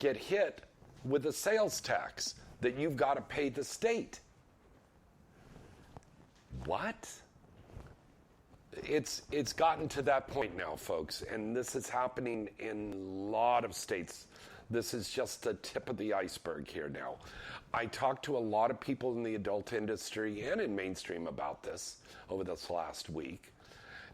get hit with a sales tax that you've got to pay the state. What? It's gotten to that point now, folks, and this is happening in a lot of states. This is just the tip of the iceberg here now. I talked to a lot of people in the adult industry and in mainstream about this over this last week,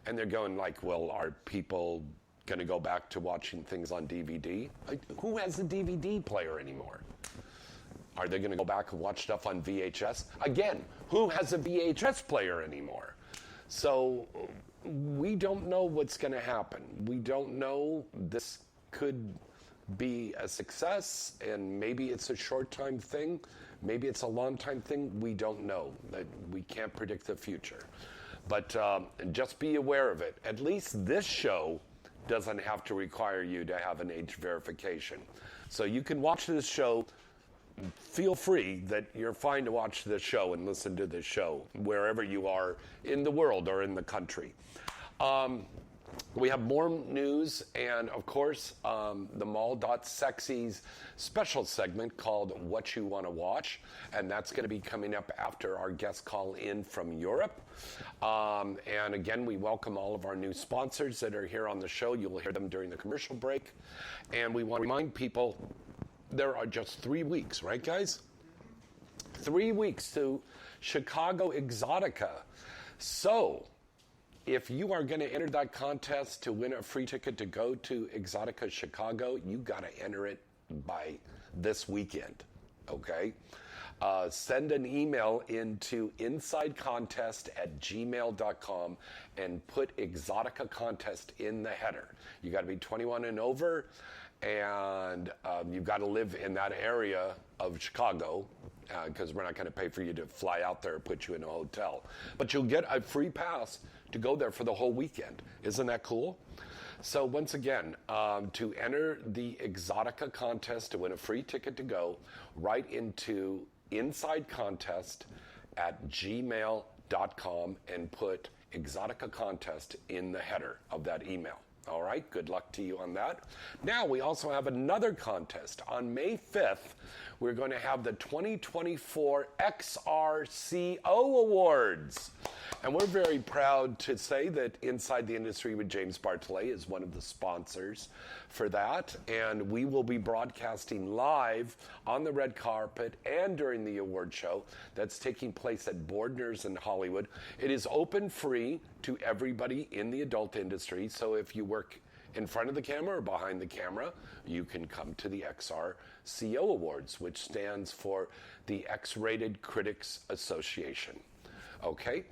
and they're going like, well, are people going to go back to watching things on DVD? Who has a DVD player anymore? Are they going to go back and watch stuff on VHS? Again, who has a VHS player anymore? So we don't know what's going to happen. We don't know. This could be a success, and maybe it's a short-time thing. Maybe it's a long-time thing. We don't know. We can't predict the future. But just be aware of it. At least this show doesn't have to require you to have an age verification. So you can watch this show. Feel free that you're fine to watch this show and listen to this show wherever you are in the world or in the country. We have more news, and of course, the Mall.Sexy's special segment called What You Want to Watch, and that's going to be coming up after our guests call in from Europe. And again, we welcome all of our new sponsors that are here on the show. You will hear them during the commercial break. And we want to remind people, there are just 3 weeks, right, guys? 3 weeks to Chicago Exotica. So, if you are going to enter that contest to win a free ticket to go to Exotica Chicago, you got to enter it by this weekend, okay? Send an email into insidecontest@gmail.com and put Exotica Contest in the header. You got to be 21 and over. And you've got to live in that area of Chicago because we're not going to pay for you to fly out there or put you in a hotel. But you'll get a free pass to go there for the whole weekend. Isn't that cool? So once again, to enter the Exotica contest to win a free ticket to go, write into insidecontest@gmail.com and put Exotica Contest in the header of that email. All right, good luck to you on that. Now, we also have another contest. On May 5th, we're going to have the 2024 XRCO Awards. And we're very proud to say that Inside the Industry with James Bartholet is one of the sponsors for that. And we will be broadcasting live on the red carpet and during the award show that's taking place at Bordner's in Hollywood. It is open free to everybody in the adult industry. So if you work in front of the camera or behind the camera, you can come to the XRCO Awards, which stands for the X-Rated Critics Association. Okay?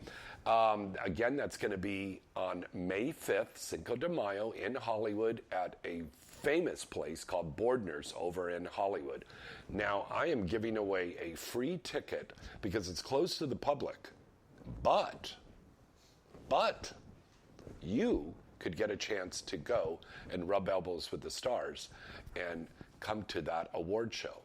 Again, that's going to be on May 5th, Cinco de Mayo, in Hollywood at a famous place called Bordner's over in Hollywood. Now, I am giving away a free ticket because it's closed to the public, but you could get a chance to go and rub elbows with the stars and come to that award show.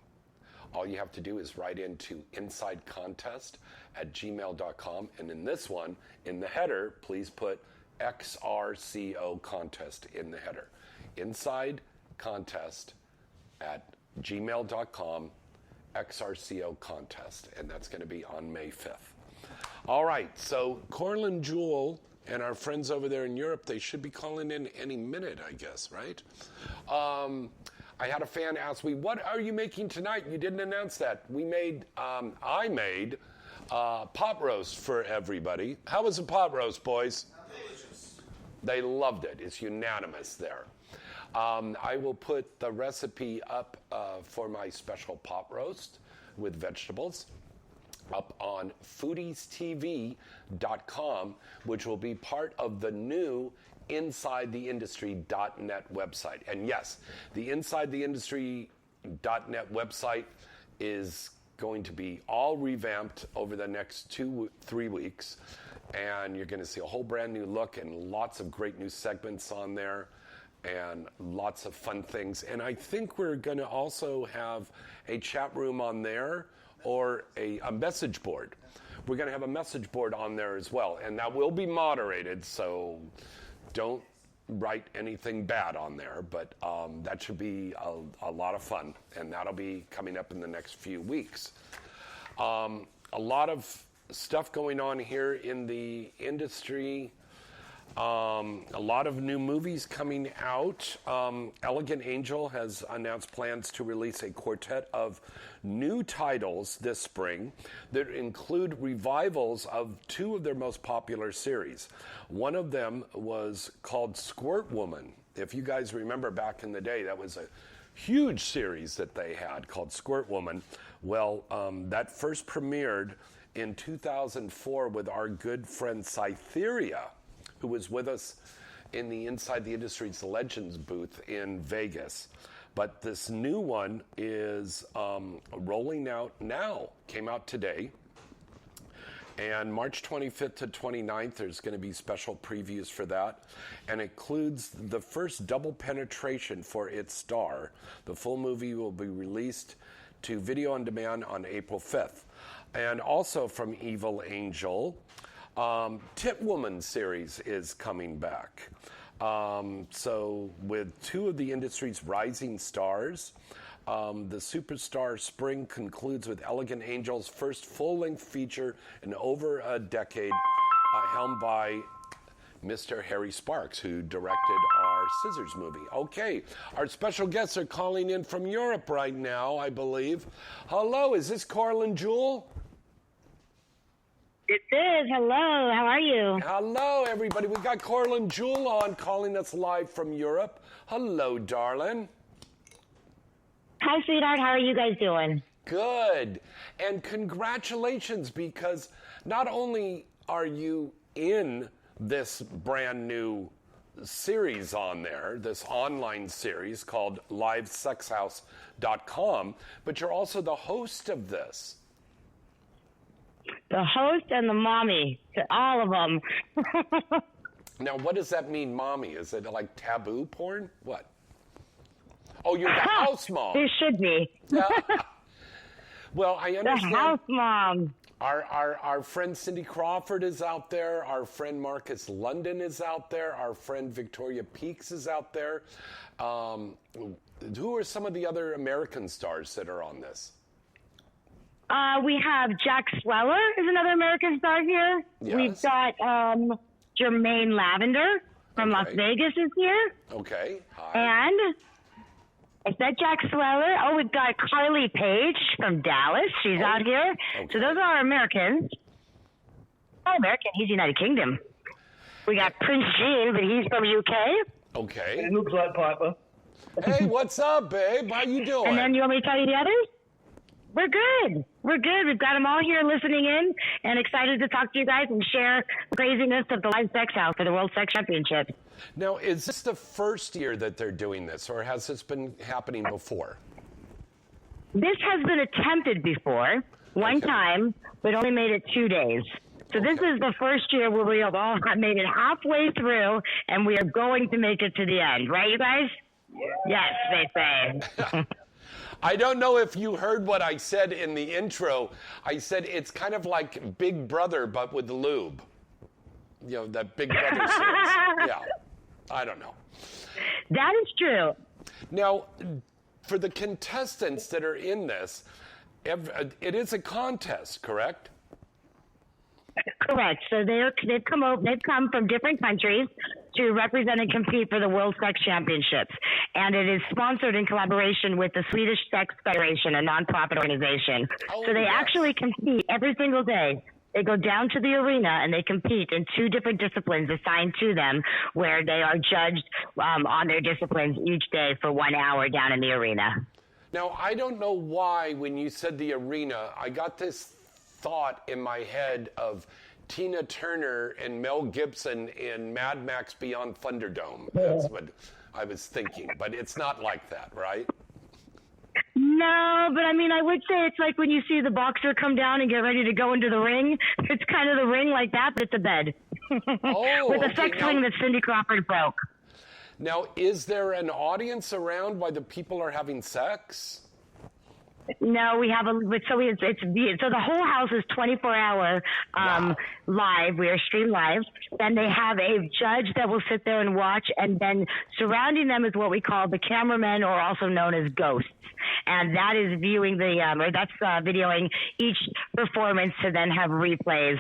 All you have to do is write into insidecontest@gmail.com, and in this one, in the header, please put XRCO Contest in the header. Insidecontest@gmail.com, XRCO Contest, and that's going to be on May 5th. All right, so Coralynn Jewel and our friends over there in Europe, they should be calling in any minute, I guess, right? I had a fan ask me, what are you making tonight? You didn't announce that. I made pot roast for everybody. How was the pot roast, boys? Delicious. They loved it. It's unanimous there. I will put the recipe up for my special pot roast with vegetables up on foodiestv.com, which will be part of the new InsideTheIndustry.net website. And yes, the InsideTheIndustry.net website is going to be all revamped over the next 2-3 weeks. And you're going to see a whole brand new look and lots of great new segments on there and lots of fun things. And I think we're going to also have a chat room on there or a message board. We're going to have a message board on there as well. And that will be moderated, so don't write anything bad on there, but that should be a lot of fun, and that'll be coming up in the next few weeks. A lot of stuff going on here in the industry. A lot of new movies coming out. Elegant Angel has announced plans to release a quartet of new titles this spring that include revivals of two of their most popular series. One of them was called Squirt Woman. If you guys remember back in the day, that was a huge series that they had called Squirt Woman. Well, that first premiered in 2004 with our good friend Cytheria, who was with us in the Inside the Industry's Legends booth in Vegas. But this new one is rolling out now, came out today. And March 25th to 29th, there's going to be special previews for that. And it includes the first double penetration for its star. The full movie will be released to video on demand on April 5th. And also from Evil Angel, Tit Woman series is coming back. So with two of the industry's rising stars, the Superstar Spring concludes with Elegant Angel's first full-length feature in over a decade, helmed by Mr. Harry Sparks, who directed our Scissors movie. Okay, our special guests are calling in from Europe right now, I believe. Hello, is this Coralynn Jewel? It is. Hello. How are you? Hello, everybody. We got Coralynn Jewel on, calling us live from Europe. Hello, darling. Hi, sweetheart. How are you guys doing? Good. And congratulations, because not only are you in this brand new series on there, this online series called livesexhouse.com, but you're also the host of this. The host and the mommy, to all of them. Now, what does that mean, mommy? Is it like taboo porn? What? Oh, you're the house mom. There should be. Well, I understand. The house mom. Our friend Cindy Crawford is out there. Our friend Marcus London is out there. Our friend Victoria Peaks is out there. Who are some of the other American stars that are on this? We have Jack Sweller is another American star here. Yes. We've got Jermaine Lavender from Las Vegas is here. Okay. Hi. And I said Jack Sweller. Oh, we've got Carly Page from Dallas. She's out here. Okay. So those are our Americans. Oh, American. He's United Kingdom. We got Prince Jean, but he's from UK. Okay. It looks like Piper. Hey, what's up, babe? How you doing? And then you want me to tell you the others? We're good. We're good. We've got them all here listening in and excited to talk to you guys and share the craziness of the Live Sex House for the World Sex Championship. Now, is this the first year that they're doing this, or has this been happening before? This has been attempted before, one time, but only made it 2 days. So this is the first year where we have all made it halfway through, and we are going to make it to the end. Right, you guys? Yes, they say. I don't know if you heard what I said in the intro. I said it's kind of like Big Brother, but with lube. You know, that Big Brother series. Yeah, I don't know. That is true. Now, for the contestants that are in this, it is a contest, correct? Correct. So they've come from different countries to represent and compete for the World Sex Championships. And it is sponsored in collaboration with the Swedish Sex Federation, a nonprofit organization. So they actually compete every single day. They go down to the arena and they compete in 2 different disciplines assigned to them, where they are judged on their disciplines each day for 1 hour down in the arena. Now, I don't know why when you said the arena, I got this thought in my head of Tina Turner and Mel Gibson in Mad Max Beyond Thunderdome. That's what I was thinking, but it's not like that, right? No, but I mean, I would say it's like when you see the boxer come down and get ready to go into the ring. It's kind of the ring like that, but it's a bed. With a sex ring that Cindy Crawford broke. Now, is there an audience around while the people are having sex? No, we have so the whole house is 24-hour Wow. live. We are streamed live. Then they have a judge that will sit there and watch, and then surrounding them is what we call the cameramen, or also known as ghosts. And that is viewing videoing each performance to then have replays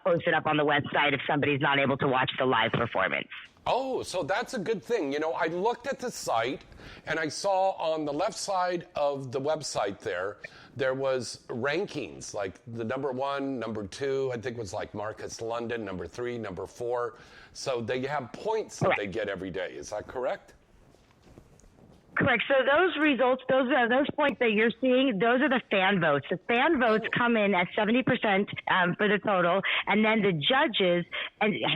posted up on the website if somebody's not able to watch the live performance. Oh, so that's a good thing. You know, I looked at the site and I saw on the left side of the website there was rankings, like the number 1, number 2, I think it was like Marcus London, number 3, number 4. So they have points that they get every day. Is that correct? Correct. So those results, those points that you're seeing, those are the fan votes. The fan votes come in at 70% for the total, and then the judges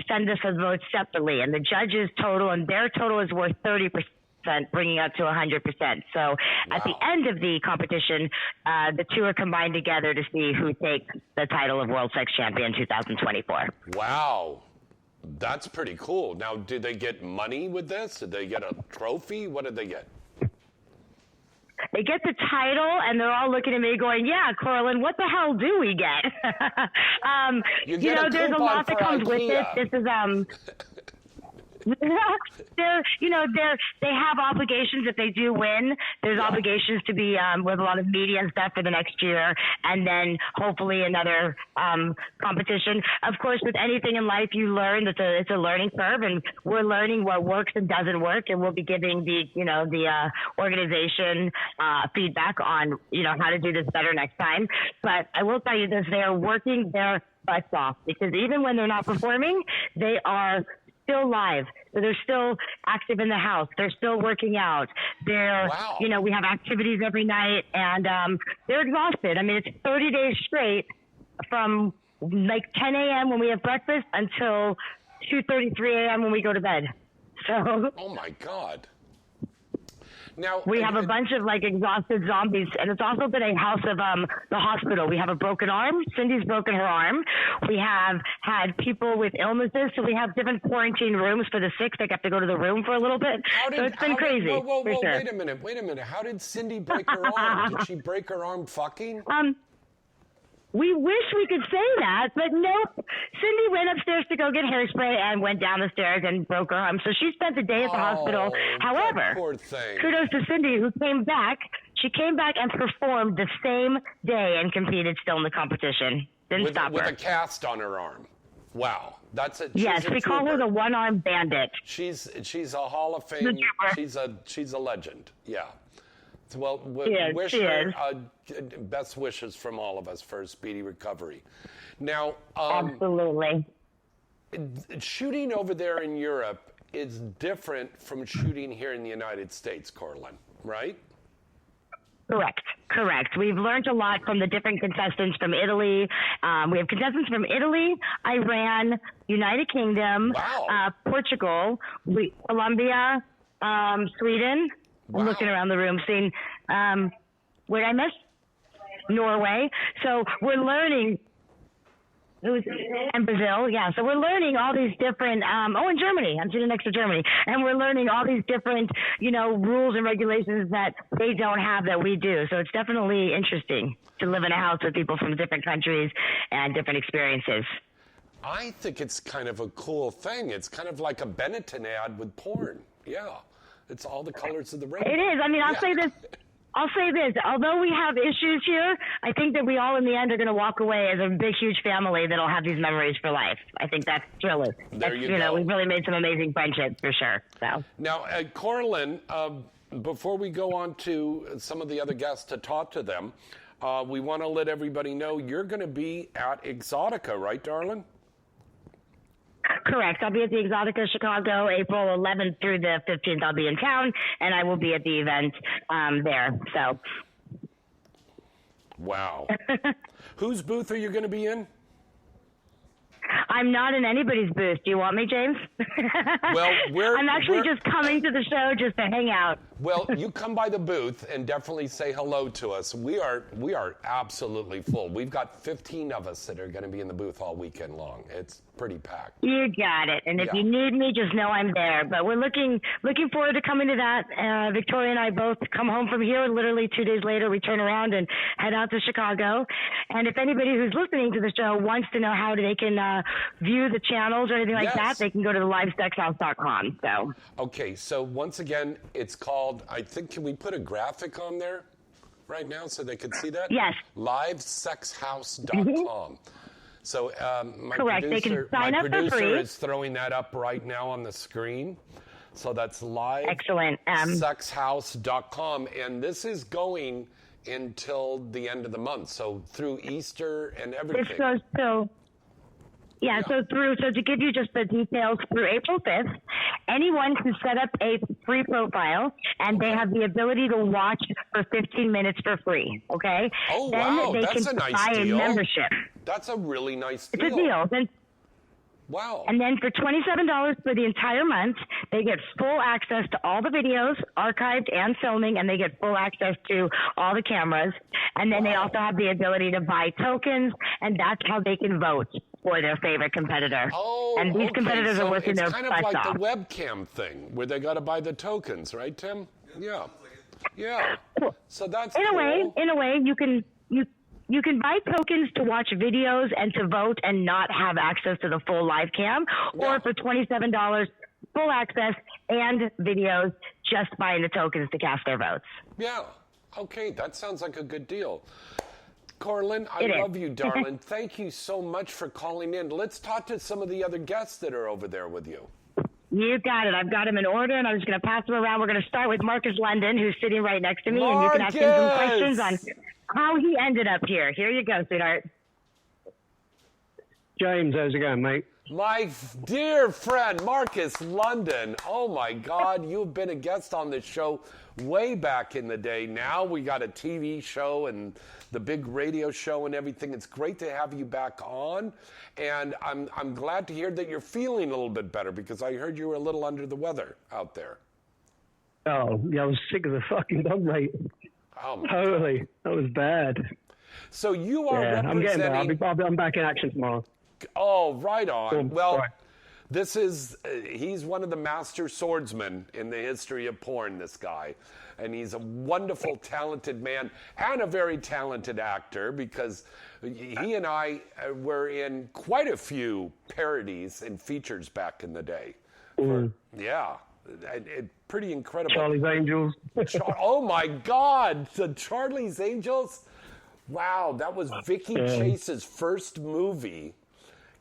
send us the votes separately, and the judges total, and their total is worth 30%. Bringing up to 100%. So at the end of the competition, the two are combined together to see who takes the title of World Sex Champion 2024. Wow. That's pretty cool. Now, do they get money with this? Did they get a trophy? What did they get? They get the title, and they're all looking at me going, yeah, Coralynn, what the hell do we get? There's a lot that comes with it. This is, they have obligations if they do win. There's obligations to be with a lot of media and stuff for the next year, and then hopefully another competition. Of course, with anything in life, you learn that it's a learning curve, and we're learning what works and doesn't work, and we'll be giving the organization feedback on how to do this better next time. But I will tell you this: they are working their butts off, because even when they're not performing, they are still live. So they're still active in the house. They're still working out. They're, we have activities every night, and they're exhausted. I mean, it's 30 days straight from like 10 a.m. when we have breakfast until 2:33 a.m. when we go to bed. So. Oh my God. Now, we have a bunch of exhausted zombies, and it's also been a house of the hospital. We have a broken arm. Cindy's broken her arm. We have had people with illnesses, so we have different quarantine rooms for the sick. They have to go to the room for a little bit. So it's been crazy. Whoa, wait a minute. How did Cindy break her arm? Did she break her arm fucking? We wish we could say that, but nope. Cindy went upstairs to go get hairspray and went down the stairs and broke her arm. So she spent the day at the hospital. However, poor thing. Kudos to Cindy, who came back. She came back and performed the same day and competed still in the competition. Didn't stop her. With a cast on her arm. Wow. That's it. Yes, we call her the one-armed bandit. She's a Hall of Fame. She's a legend. Yeah. Well, wish her best wishes from all of us for a speedy recovery. Now, absolutely. Shooting over there in Europe is different from shooting here in the United States, Coralynn, right? Correct. We've learned a lot from the different contestants from Italy. We have contestants from Italy, Iran, United Kingdom, Portugal, Colombia, Sweden. I'm looking around the room, seeing where I missed Norway. So we're learning. And Brazil, yeah. So we're learning all these different. And Germany. I'm sitting next to Germany, and we're learning all these different, rules and regulations that they don't have that we do. So it's definitely interesting to live in a house with people from different countries and different experiences. I think it's kind of a cool thing. It's kind of like a Benetton ad with porn. Yeah. It's all the colors of the rainbow. It is. I mean, I'll say this. Although we have issues here, I think that we all in the end are going to walk away as a big, huge family that'll have these memories for life. I think that's thrilling. There you go. We've really made some amazing friendships for sure. So now, Coralynn, before we go on to some of the other guests to talk to them, we want to let everybody know you're going to be at Exotica, right, darling? Correct. I'll be at the Exotica Chicago, April 11th through the 15th. I'll be in town, and I will be at the event there. So. Wow. Whose booth are you going to be in? I'm not in anybody's booth. Do you want me, James? Well, I'm actually just coming to the show just to hang out. Well, you come by the booth and definitely say hello to us. We are absolutely full. We've got 15 of us that are going to be in the booth all weekend long. It's pretty packed. You got it. And if you need me, just know I'm there. But we're looking forward to coming to that. Victoria and I both come home from here. Literally 2 days later, we turn around and head out to Chicago. And if anybody who's listening to the show wants to know how they can view the channels or anything like that, they can go to the livesexhouse.com. So. Okay, so once again, it's called, I think, can we put a graphic on there right now so they can see that? Yes. Livesexhouse.com. So my producer is throwing that up right now on the screen. So that's livesexhouse.com. And this is going until the end of the month. So through Easter and everything. So to give you just the details, through April 5th, anyone can set up a free profile and they have the ability to watch for 15 minutes for free. Okay. Oh, then wow. they That's can a nice buy deal. a membership. That's a really nice deal. It's a deal. Wow. And then for $27 for the entire month, they get full access to all the videos, archived and filming, and they get full access to all the cameras. And then they also have the ability to buy tokens, and that's how they can vote for their favorite competitor. Oh, and these competitors are working their butts off. It's kind of like the webcam thing, where they got to buy the tokens, right, Tim? Yeah. Yeah. So that's in a way, you can buy tokens to watch videos and to vote and not have access to the full live cam, or for $27, full access and videos, just buying the tokens to cast their votes. Yeah. Okay, that sounds like a good deal. Coralynn, I love you, darling. Thank you so much for calling in. Let's talk to some of the other guests that are over there with you. You got it. I've got them in order, and I'm just going to pass them around. We're going to start with Marcus London, who's sitting right next to me, and you can ask him some questions on how he ended up here. Here you go, sweetheart. James, how's it going, mate? My dear friend, Marcus London. Oh, my God. You've been a guest on this show way back in the day. Now we got a TV show and the big radio show and everything. It's great to have you back on. And I'm glad to hear that you're feeling a little bit better, because I heard you were a little under the weather out there. Oh, yeah, I was sick of the fucking dog, mate. Oh, my totally. God. That was bad. So you are representing... I'm getting better. I'm back in action tomorrow. Oh, right on. Cool. Well, right. this is, he's one of the master swordsmen in the history of porn, this guy. And he's a wonderful, talented man and a very talented actor, because he and I were in quite a few parodies and features back in the day. Pretty incredible. Charlie's Angels. Oh, my God. The Charlie's Angels? Wow, that was Vicky Chase's first movie.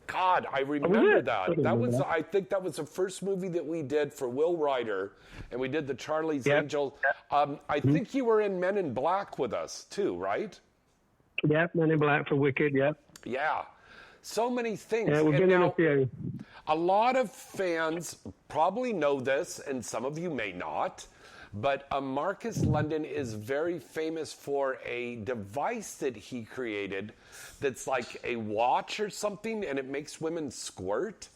God, I remember that. I think that was the first movie that we did for Will Ryder, and we did the Charlie's Angel. I think you were in Men in Black with us too, right? Yeah, Men in Black for Wicked, yeah. Yeah. So many things. Yeah, we've been in a few. A lot of fans probably know this, and some of you may not, but Marcus London is very famous for a device that he created that's like a watch or something, and it makes women squirt.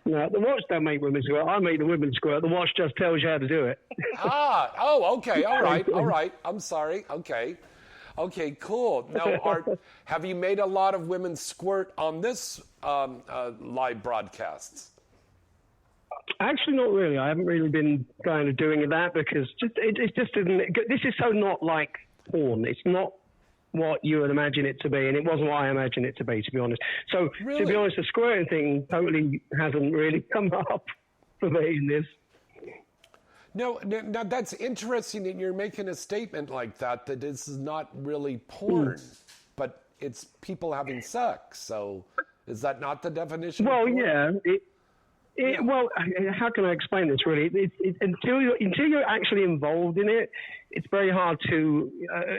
No, the watch don't make women squirt. I make the women squirt. The watch just tells you how to do it. Okay. All right. I'm sorry. Okay, cool. Now, have you made a lot of women squirt on this live broadcasts? Actually, not really. I haven't really been kind of doing that, because this is so not like porn. It's not what you would imagine it to be, and it wasn't what I imagined it to be be honest. So, To be honest, the squirting thing totally hasn't really come up for me in this. No, now that's interesting that you're making a statement like that this is not really porn, but it's people having sex. So is that not the definition? Well, of porn? Well, how can I explain this? Really, until you're actually involved in it, it's very hard to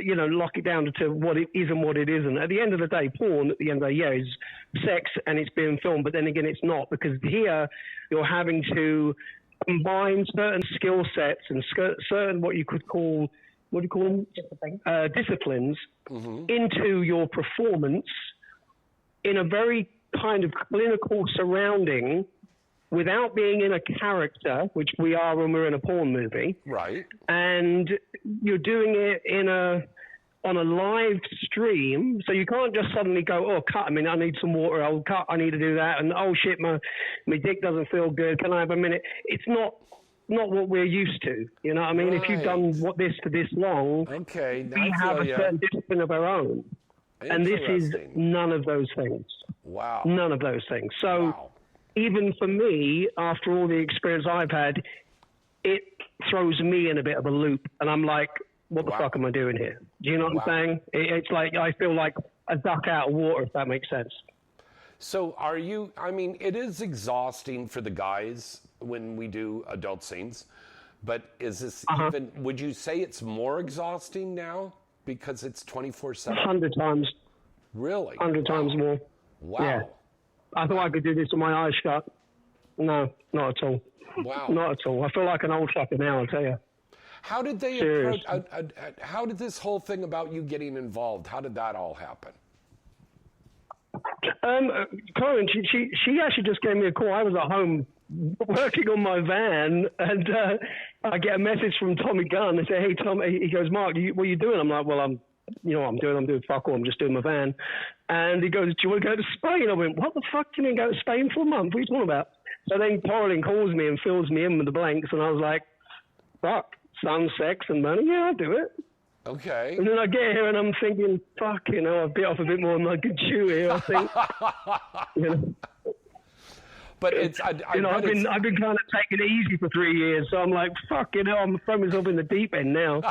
lock it down to what it is and what it isn't. At the end of the day, porn at the end of the day is sex, and it's being filmed. But then again, it's not, because here you're having to combine certain skill sets and certain what you could call disciplines into your performance in a very kind of clinical surrounding, without being in a character, which we are when we're in a porn movie. Right. And you're doing it on a live stream, so you can't just suddenly go, oh, cut, I mean, I need some water, oh, cut, I need to do that, and oh, shit, my dick doesn't feel good, can I have a minute? It's not what we're used to, you know what I mean? If you've done this for this long, we have a certain discipline of our own. And this is none of those things. Wow. None of those things. So even for me, after all the experience I've had, it throws me in a bit of a loop, and I'm like, what the fuck am I doing here? Do you know what I'm saying? It's like I feel like a duck out of water, if that makes sense. So I mean, it is exhausting for the guys when we do adult scenes, but is this even, would you say it's more exhausting now because it's 24/7? 100 times. Really? 100 times more. Wow. Yeah. I thought I could do this with my eyes shut. No, not at all. Wow. Not at all. I feel like an old fucker now, I'll tell you. How did they approach, how did this whole thing about you getting involved, how did that all happen? Coralynn, she actually just gave me a call. I was at home working on my van, and I get a message from Tommy Gunn. They say, hey, Tom, he goes, Mark, what are you doing? I'm like, well, you know what I'm doing? I'm doing fuck all. I'm just doing my van. And he goes, do you want to go to Spain? I went, what the fuck do you mean go to Spain for a month? What are you talking about? So then Coralynn calls me and fills me in with the blanks, and I was like, fuck, sun, sex, and money? Yeah, I'll do it. Okay. And then I get here and I'm thinking, fuck, you know, I've bit off a bit more than I could chew here, I think. You know? But it's, I've been kind of taking it easy for 3 years, so I'm like, fuck, you know, I'm throwing myself in the deep end now.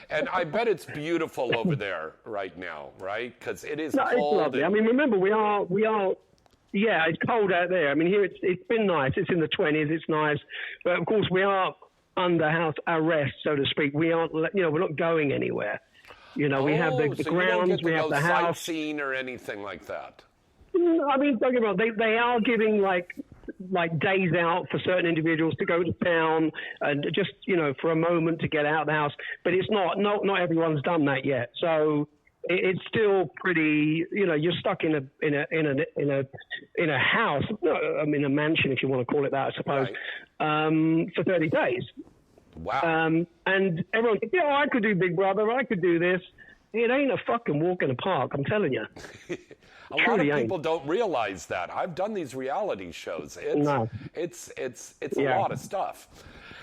And I bet it's beautiful over there right now, right? Because it is cold. It's lovely. I mean, remember, we are. Yeah, it's cold out there. I mean, here it's been nice. It's in the 20s. It's nice, but of course we are under house arrest, so to speak. We aren't. You know, we're not going anywhere. You know, we have the grounds. We have the house. Sightseeing or anything like that. I mean, don't get me wrong. They are giving like days out for certain individuals to go to town and just, you know, for a moment to get out of the house. But it's not everyone's done that yet. So it's still pretty, you know, you're stuck in a house, I mean, a mansion, if you want to call it that, I suppose, for 30 days. Wow. And everyone says, I could do Big Brother, I could do this. It ain't a fucking walk in the park, I'm telling you. A lot of people don't realize that. I've done these reality shows. It's a lot of stuff.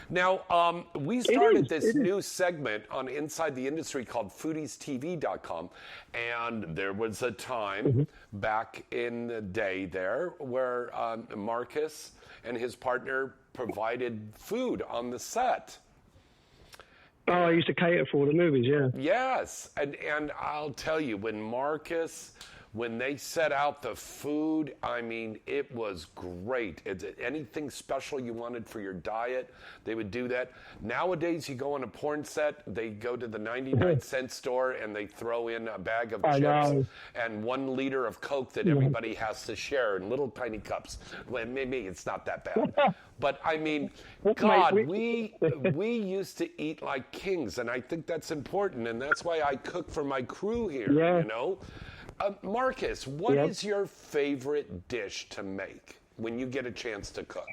Now, we started this new segment on Inside the Industry called foodiestv.com, and there was a time back in the day there where Marcus and his partner provided food on the set. Oh, I used to cater for the movies, yeah. Yes, and I'll tell you, when they set out the food, I mean, it was great. Anything special you wanted for your diet, they would do that. Nowadays, you go on a porn set, they go to the 99-cent store and they throw in a bag of chips and 1 liter of Coke that everybody has to share in little tiny cups. Well, maybe it's not that bad. But, I mean, God, we used to eat like kings, and I think that's important, and that's why I cook for my crew here, you know? Marcus, what is your favorite dish to make when you get a chance to cook?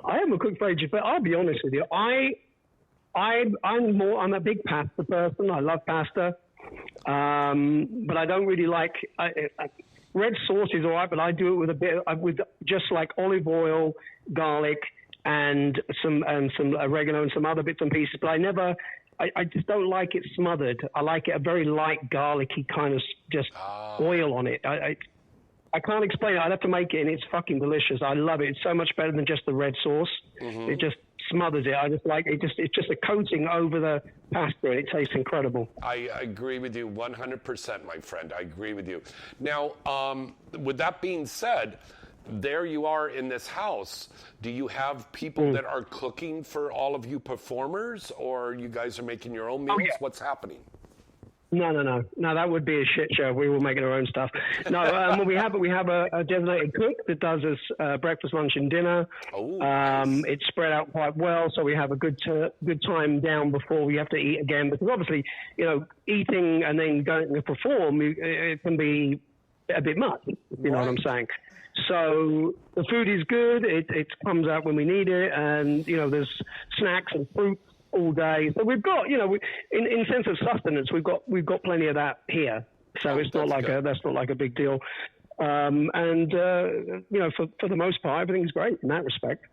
I haven't cooked for ages, but I'll be honest with you. I'm a big pasta person. I love pasta, but I don't really like. Red sauce is all right, but I do it with a bit with just like olive oil, garlic, and some oregano and some other bits and pieces. But I just don't like it smothered. I like it a very light, garlicky kind of just oil on it. I can't explain it. I'd have to make it, and it's fucking delicious. I love it. It's so much better than just the red sauce. It just smothers it. I just like it. It's just a coating over the pasta, and it tastes incredible. I agree with you 100%, my friend. I agree with you. Now, with that being said, there you are in this house. Do you have people that are cooking for all of you performers, or you guys are making your own meals? What's happening? No, that would be a shit show. We were making our own stuff. No, we have a designated cook that does us breakfast, lunch, and dinner. Nice. It's spread out quite well, so we have a good time down before we have to eat again. Because obviously, you know, eating and then going to perform, it can be a bit much. You know what I'm saying? So the food is good. It comes out when we need it, and there's snacks and fruit all day. So we've got, in sense of sustenance, we've got plenty of that here. So it's not like that's not like a big deal. For the most part, everything's great in that respect.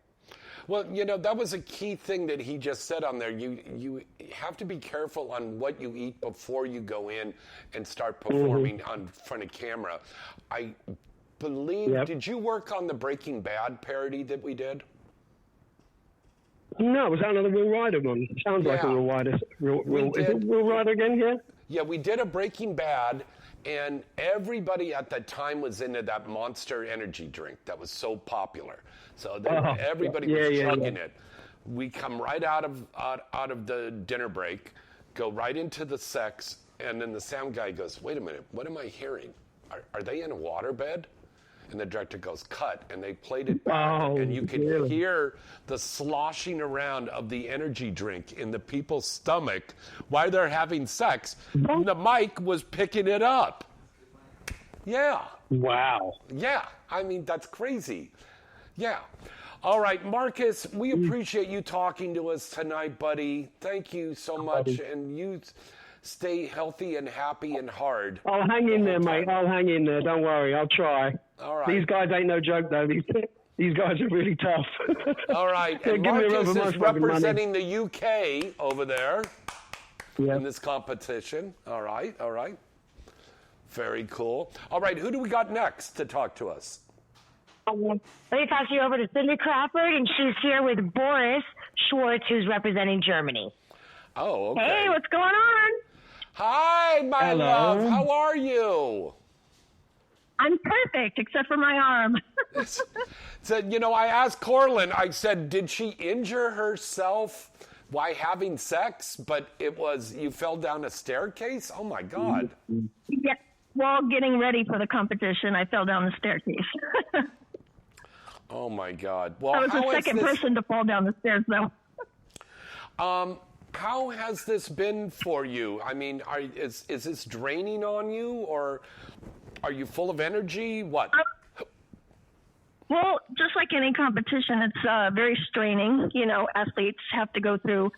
Well, that was a key thing that he just said on there. You have to be careful on what you eat before you go in and start performing on front of camera. I believe, did you work on the Breaking Bad parody that we did? No, was that another Will Ryder one? Sounds like a Will Ryder. Is it Will Ryder again here? Yeah, we did a Breaking Bad, and everybody at that time was into that Monster energy drink that was so popular. So everybody was chugging it. We come right out of the dinner break, go right into the sex, and then the sound guy goes, "Wait a minute, what am I hearing? Are they in a waterbed?" And the director goes, "Cut," and they played it back, and you could hear the sloshing around of the energy drink in the people's stomach while they're having sex. The mic was picking it up. Yeah. Wow. Yeah. I mean, that's crazy. Yeah. All right, Marcus, we appreciate you talking to us tonight, buddy. Thank you so much, and you stay healthy and happy and hard. I'll hang in there, mate. I'll hang in there. Don't worry. I'll try. All right. These guys ain't no joke, though. These guys are really tough. All right. And Marcus is representing the UK over there in this competition. All right. All right. Very cool. All right. Who do we got next to talk to us? Let me pass you over to Cindy Crawford, and she's here with Boris Schwartz, who's representing Germany. Oh, okay. Hey, what's going on? Hi, my love. How are you? I'm perfect, except for my arm. So, I asked Coralynn, I said, did she injure herself while having sex? But it was, you fell down a staircase? Oh, my God. Yeah. While getting ready for the competition, I fell down the staircase. Oh, my God. Well, I was the second person to fall down the stairs, though. How has this been for you? I mean, is this draining on you, or are you full of energy? What? Well, just like any competition, it's very straining. Athletes have to go through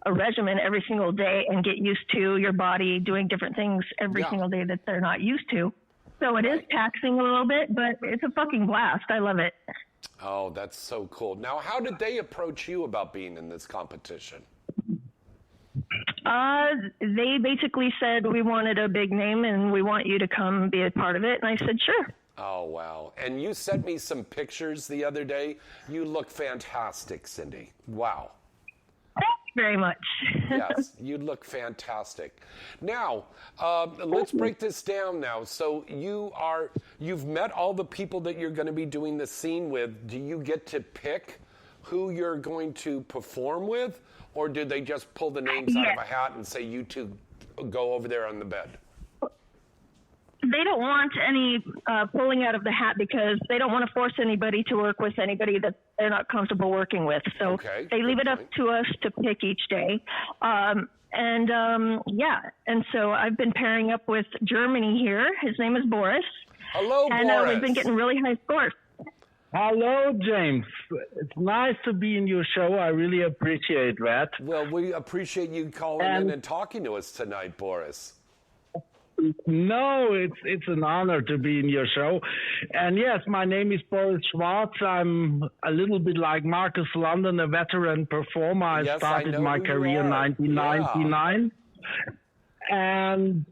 a regimen every single day and get used to your body doing different things every single day that they're not used to. So it is taxing a little bit, but it's a fucking blast. I love it. Oh, that's so cool. Now, how did they approach you about being in this competition? They basically said, we wanted a big name and we want you to come be a part of it. And I said, sure. Oh, wow. And you sent me some pictures the other day. You look fantastic, Cindy. Wow. Thank you very much. Yes, you look fantastic. Now, let's break this down now. So you've met all the people that you're going to be doing the scene with. Do you get to pick who you're going to perform with? Or do they just pull the names out of a hat and say, you two go over there on the bed? They don't want any pulling out of the hat because they don't want to force anybody to work with anybody that they're not comfortable working with. So they leave it up to us to pick each day. And so I've been pairing up with Germany here. His name is Boris. Hello, Boris. And we've been getting really high scores. Hello, James. It's nice to be in your show. I really appreciate that. Well, we appreciate you calling in and talking to us tonight, Boris. No, it's an honor to be in your show. And yes, my name is Boris Schwartz. I'm a little bit like Marcus London, a veteran performer. I started my career in 1999. Yeah. And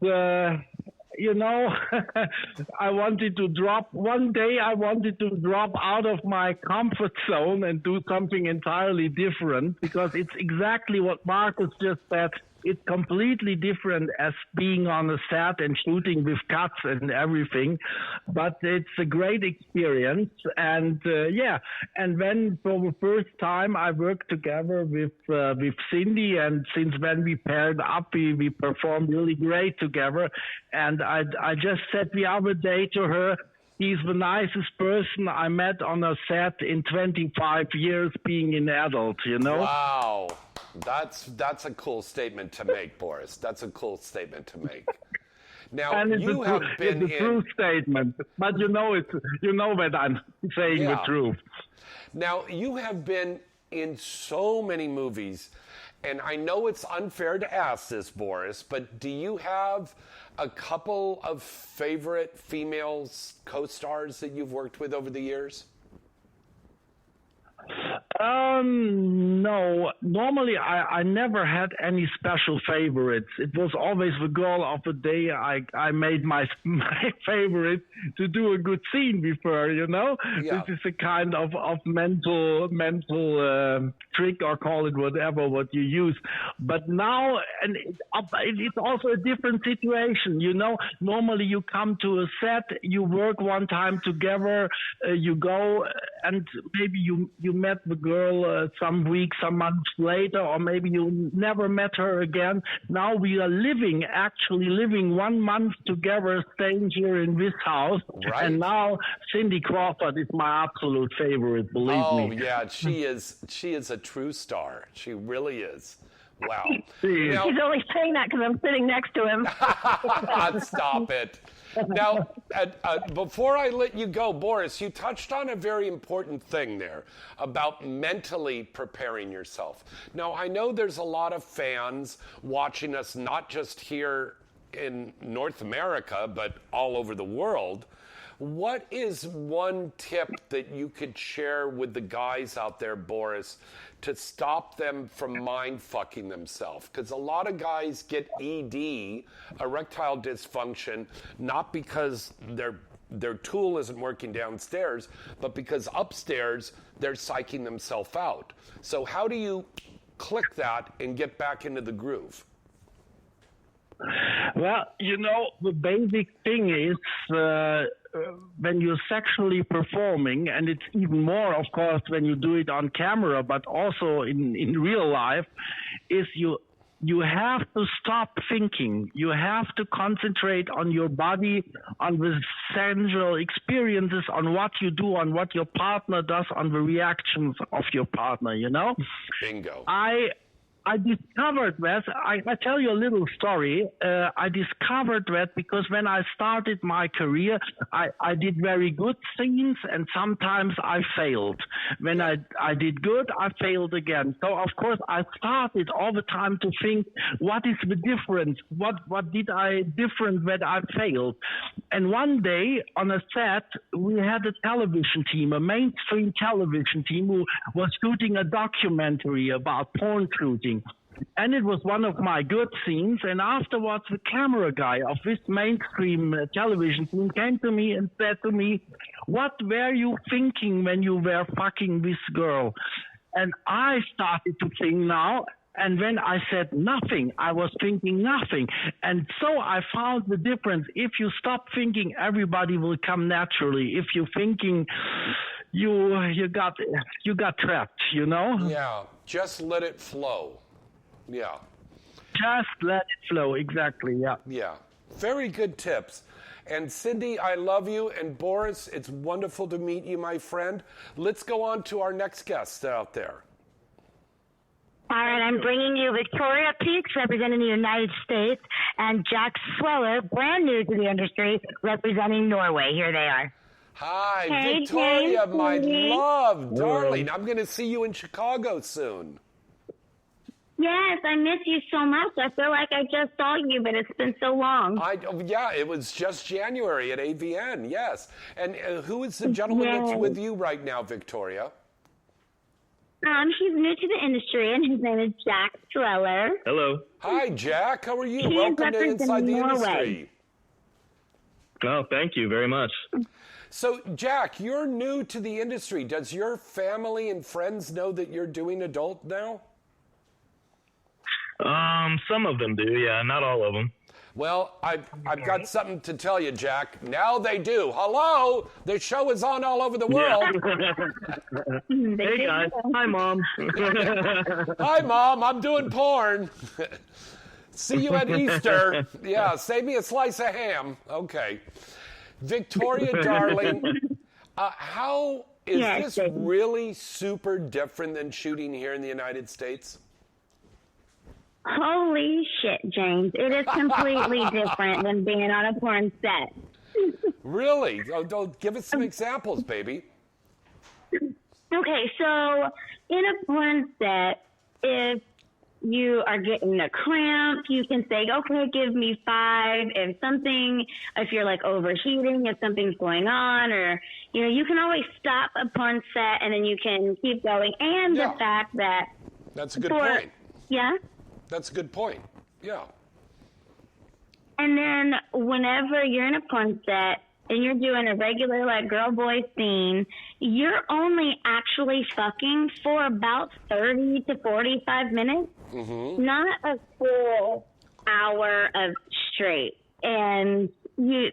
I wanted to drop out of my comfort zone and do something entirely different, because it's exactly what Marcus just said. It's completely different as being on a set and shooting with cuts and everything, but it's a great experience. And and when for the first time I worked together with Cindy, and since when we paired up, we performed really great together. And I just said the other day to her, he's the nicest person I met on a set in 25 years being an adult, Wow. That's a cool statement to make, Boris. That's a cool statement to make. Now, and it's you have been it's a true statement, but you know that I'm saying the truth. Now, you have been in so many movies, and I know it's unfair to ask this, Boris, but do you have a couple of favorite female co-stars that you've worked with over the years? No. Normally, I never had any special favorites. It was always the girl of the day. I made my favorite to do a good scene with her. Yeah. This is a kind of mental trick, or call it whatever what you use. But now, and it's also a different situation. Normally you come to a set, you work one time together, you go, and maybe you met the girl some weeks, some months later, or maybe you never met her again. Now we are actually living 1 month together, staying here in this house. Right. And now Cindy Crawford is my absolute favorite, believe me. Oh, yeah, she is a true star. She really is. Wow. He's only saying that because I'm sitting next to him. Stop it. Now, before I let you go, Boris, you touched on a very important thing there about mentally preparing yourself. Now, I know there's a lot of fans watching us, not just here in North America, but all over the world. What is one tip that you could share with the guys out there, Boris, to stop them from mind-fucking themselves? Because a lot of guys get ED, erectile dysfunction, not because their tool isn't working downstairs, but because upstairs they're psyching themselves out. So how do you click that and get back into the groove? Well, the basic thing is when you're sexually performing, and it's even more, of course, when you do it on camera, but also in real life, is you have to stop thinking. You have to concentrate on your body, on the sensual experiences, on what you do, on what your partner does, on the reactions of your partner, Bingo. I discovered that, I tell you a little story. I discovered that because when I started my career, I did very good scenes, and sometimes I failed. When I did good, I failed again. So, of course, I started all the time to think, what is the difference? What did I different when I failed? And one day on a set, we had a television team, a mainstream television team who was shooting a documentary about porn shooting. And it was one of my good scenes. And afterwards, the camera guy of this mainstream television team came to me and said to me, what were you thinking when you were fucking this girl? And I started to think now. And when I said nothing, I was thinking nothing. And so I found the difference. If you stop thinking, everybody will come naturally. If you're thinking, you got trapped, Yeah, just let it flow. Yeah. Just let it flow, exactly, yeah. Yeah, very good tips. And Cindy, I love you. And Boris, it's wonderful to meet you, my friend. Let's go on to our next guest out there. All right, I'm bringing you Victoria Peaks, representing the United States, and Jack Sweller, brand new to the industry, representing Norway. Here they are. Hi, Hey, Victoria, James. my love, darling. I'm going to see you in Chicago soon. Yes, I miss you so much. I feel like I just saw you, but it's been so long. Yeah, it was just January at AVN, yes. And who is the gentleman that's with you right now, Victoria? He's new to the industry, and his name is Jack Sweller. Hello. Hi, Jack. How are you? He Welcome to represents Inside the Norway. Industry. Oh, thank you very much. So, Jack, you're new to the industry. Does your family and friends know that you're doing adult now? Some of them do, yeah, not all of them. Well, I've got something to tell you, Jack. Now they do. Hello, the show is on all over the world. Hey guys, hi Mom. Hi Mom, I'm doing porn. See you at Easter. Yeah, save me a slice of ham. Okay, Victoria, darling, how is this really super different than shooting here in the United States? Holy shit, James. It is completely different than being on a porn set. Really? Don't give us some examples, baby. Okay, so in a porn set, if you are getting a cramp, you can say, okay, give me 5. If you're like overheating, if something's going on, or, you can always stop a porn set and then you can keep going. And the fact that. That's a good point. Yeah? That's a good point. Yeah. And then whenever you're in a porn set and you're doing a regular like girl-boy scene, you're only actually fucking for about 30 to 45 minutes, not a full hour of straight. And you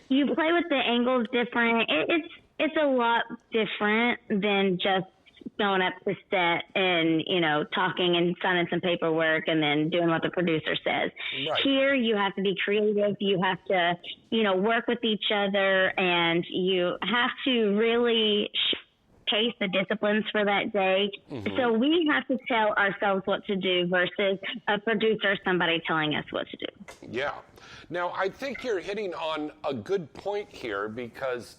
play with the angles different. It's a lot different than just going up to set and, talking and signing some paperwork and then doing what the producer says. Right. Here, you have to be creative. You have to, work with each other, and you have to really showcase the disciplines for that day. So we have to tell ourselves what to do versus a producer or somebody telling us what to do. Yeah. Now, I think you're hitting on a good point here because,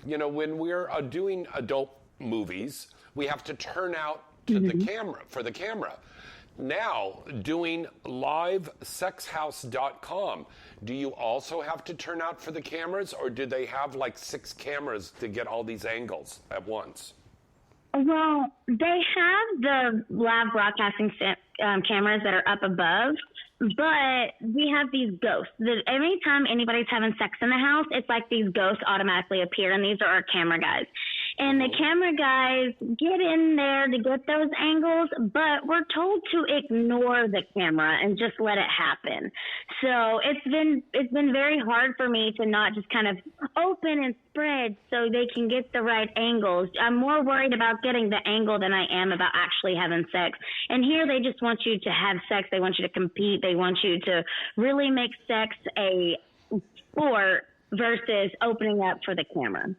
when we're doing adult movies, we have to turn out to the camera, for the camera. Now, doing livesexhouse.com, do you also have to turn out for the cameras, or do they have like 6 cameras to get all these angles at once? Well, they have the live broadcasting cameras that are up above, but we have these ghosts. Every time anybody's having sex in the house, it's like these ghosts automatically appear, and these are our camera guys. And the camera guys get in there to get those angles, but we're told to ignore the camera and just let it happen. So it's been very hard for me to not just kind of open and spread so they can get the right angles. I'm more worried about getting the angle than I am about actually having sex. And here they just want you to have sex. They want you to compete. They want you to really make sex a sport versus opening up for the camera.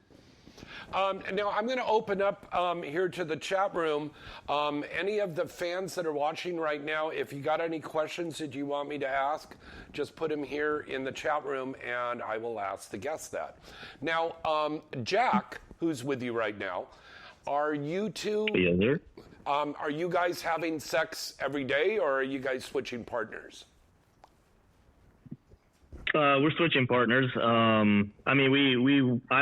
Now, I'm going to open up here to the chat room. Any of the fans that are watching right now, if you got any questions that you want me to ask, just put them here in the chat room, and I will ask the guests that. Now, Jack, who's with you right now, are you two? Yeah, are you guys having sex every day, or are you guys switching partners? We're switching partners. I've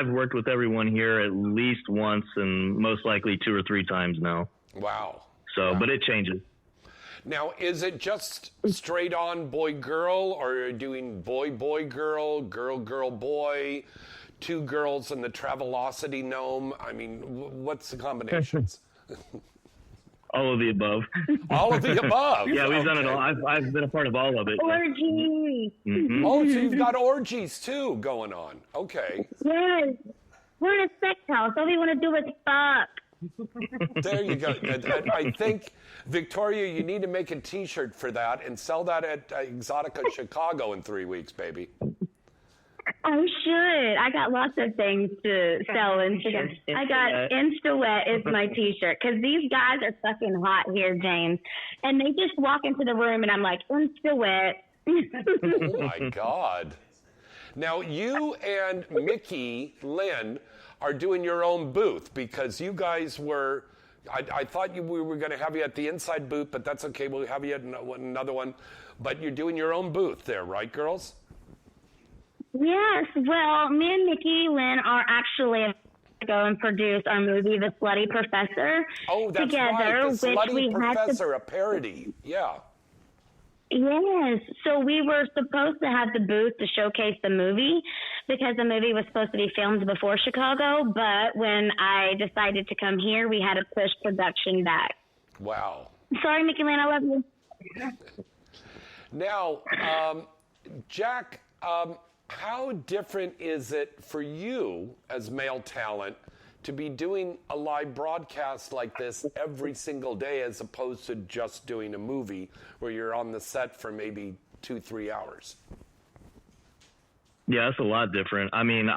worked with everyone here at least once, and most likely 2 or 3 times now. Wow. But it changes. Now, is it just straight on boy-girl, or are you doing boy-boy-girl, girl-girl-boy, 2 girls and the Travelocity gnome? I mean, what's the combinations? All of the above. All of the above? Yeah, we've done it all. I've been a part of all of it. Orgies. Oh, so you've got orgies, too, going on. Okay. Yes. We're in a sex house. All we want to do is fuck. There you go. I think, Victoria, you need to make a T-shirt for that and sell that at Exotica Chicago in 3 weeks, baby. I should. I got lots of things to sell. I got Insta-Wet is my T-shirt because these guys are fucking hot here, James. And they just walk into the room and I'm like, Insta-Wet. Oh, my God. Now, you and Mickey Lynn are doing your own booth because you guys were, I thought we were going to have you at the inside booth, but that's okay. We'll have you at another one. But you're doing your own booth there, right, girls? Yes. Well, me and Mickey Lynn are actually go and produce our movie, The Slutty Professor. Oh, that's together, right. The Slutty Professor, a parody. Yeah. Yes. So we were supposed to have the booth to showcase the movie because the movie was supposed to be filmed before Chicago. But when I decided to come here, we had to push production back. Wow. Sorry, Mickey Lynn. I love you. Now, Jack, how different is it for you as male talent to be doing a live broadcast like this every single day as opposed to just doing a movie where you're on the set for maybe 2-3 hours? Yeah, it's a lot different. I mean,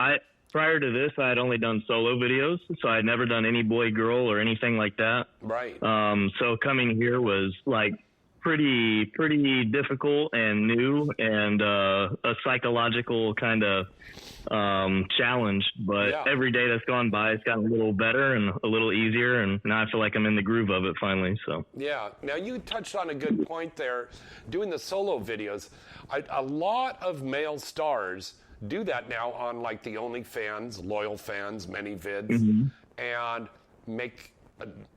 prior to this, I had only done solo videos, so I had never done any boy-girl or anything like that. Right. So coming here was like pretty difficult and new, and a psychological kind of challenge. But every day that's gone by, it's gotten a little better and a little easier, and now I feel like I'm in the groove of it finally. So yeah. Now you touched on a good point there, doing the solo videos. A lot of male stars do that now on like the OnlyFans, Loyal Fans, ManyVids, and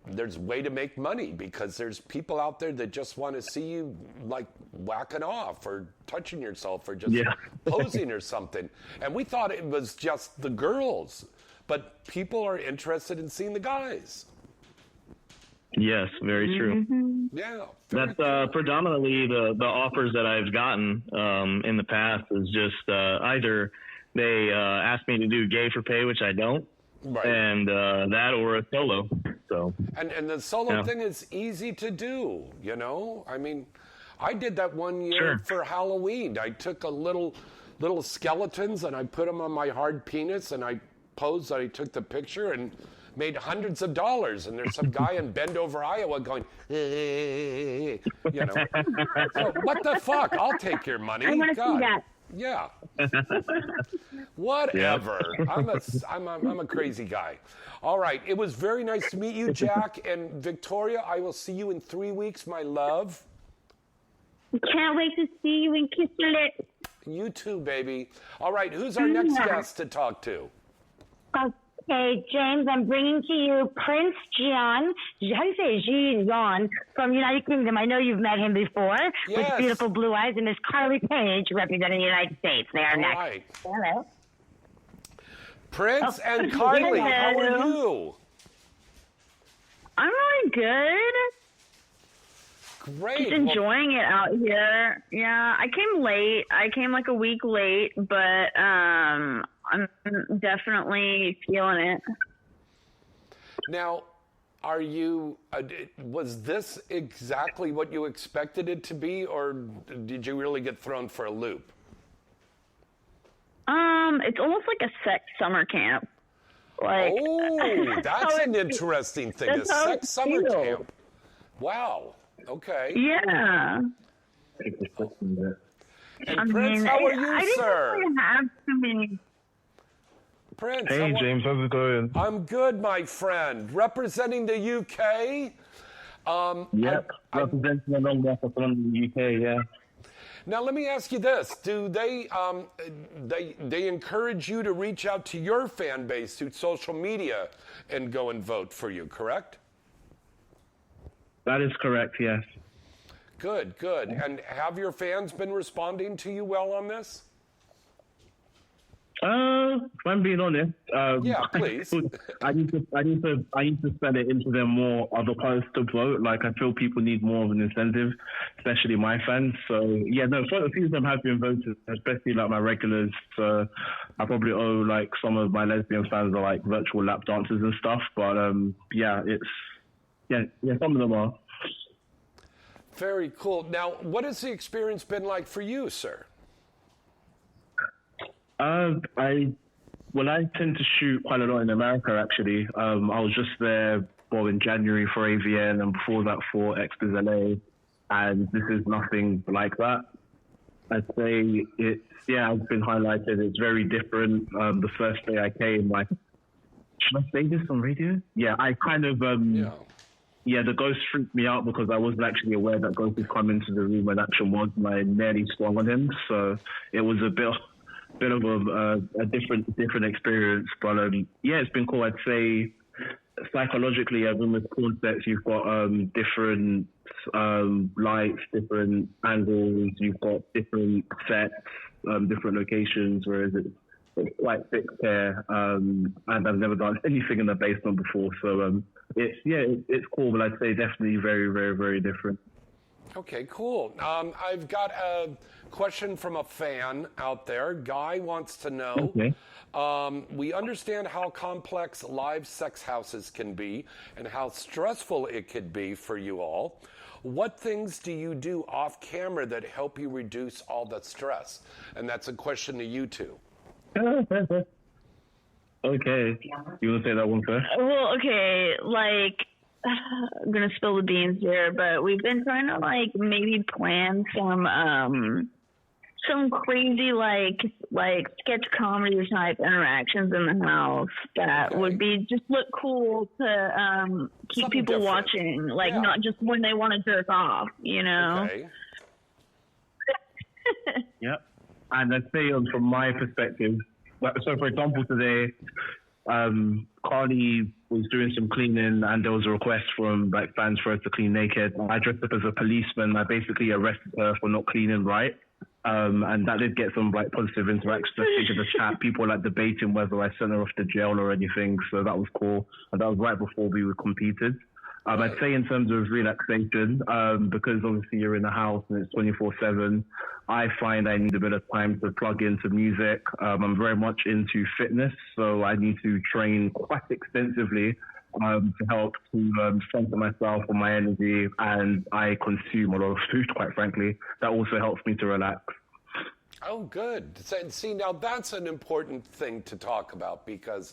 there's a way to make money because there's people out there that just want to see you like whacking off or touching yourself or just posing or something. And we thought it was just the girls, but people are interested in seeing the guys. Yes, very true. Yeah. That's predominantly the offers that I've gotten in the past is just either they ask me to do gay for pay, which I don't, and that or a solo. So and the solo thing is easy to do, you know? I mean, I did that one year for Halloween. I took a little skeletons and I put them on my hard penis and I posed and I took the picture and made hundreds of dollars. And there's some guy in Bendover, Iowa going, you know. So, what the fuck? I'll take your money. I want to see that. Yeah. Whatever. I'm a crazy guy. All right. It was very nice to meet you, Jack. And Victoria, I will see you in 3 weeks, my love. Can't wait to see you and kiss your lips. You too, baby. All right. Who's our next guest to talk to? Okay, James, I'm bringing to you Prince Gian. How do you say it? Gian from United Kingdom. I know you've met him before with beautiful blue eyes, and Miss Carly Page representing the United States. They are next. Right. Hello. Prince and Carly, how are you? I'm really good. Great. Just enjoying it out here. Yeah, I came late. I came like a week late, but I'm definitely feeling it. Now, are you, was this exactly what you expected it to be, or did you really get thrown for a loop? It's almost like a sex summer camp. Like, that's an interesting thing. A sex summer camp. Wow. Okay. Yeah. And Prince, how are you, sir? I didn't really have too many. Prince. Hey, James, how's it going? I'm good, my friend. Representing the UK. Representing along with from the UK, yeah. Now, let me ask you this. Do they encourage you to reach out to your fan base through social media and go and vote for you, correct? That is correct, yes. Good, good. And have your fans been responding to you well on this? If I'm being honest, yeah, please. I need to send it into them more as opposed to vote. Like, I feel people need more of an incentive, especially my fans. So yeah, no, a few of them have been voted, especially like my regulars. So I probably owe like some of my lesbian fans are like virtual lap dancers and stuff. But yeah, some of them are. Very cool. Now, what has the experience been like for you, sir? I tend to shoot quite a lot in America, actually. I was just there, in January for AVN and before that for Extras LA, and this is nothing like that. I'd say it's been highlighted. It's very different. The first day I came, should I say this on radio? Yeah, I kind of, the ghost freaked me out because I wasn't actually aware that ghost had come into the room when action was, and I nearly swung on him. So it was a bit of a different experience, but it's been cool. I'd say psychologically, as with porn sets, you've got different lights, different angles, you've got different sets, different locations, whereas it's quite fixed here, and I've never done anything in the basement before, so it's cool, but I'd say definitely very, very, very different. Okay, cool. I've got a question from a fan out there. Guy wants to know, we understand how complex live sex houses can be and how stressful it could be for you all. What things do you do off camera that help you reduce all the stress? And that's a question to you two. Okay. You want to say that one first? Well, okay, like, I'm gonna spill the beans here, but we've been trying to like maybe plan some crazy like sketch comedy type interactions in the house that would be just look cool to keep Something people different. watching, like not just when they want to jerk off, you know. Okay. Yeah. And I'd say from my perspective, so for example, today, Carly was doing some cleaning and there was a request from like fans for her to clean naked. I dressed up as a policeman. I basically arrested her for not cleaning right. And that did get some like positive interactions. I think in the chat, people like debating whether I sent her off to jail or anything. So that was cool. And that was right before we were competed. I'd say in terms of relaxation, because obviously you're in the house and it's 24/7, I find I need a bit of time to plug into music. I'm very much into fitness, so I need to train quite extensively to help to strengthen myself and my energy, and I consume a lot of food, quite frankly. That also helps me to relax. Oh, good. See, now that's an important thing to talk about because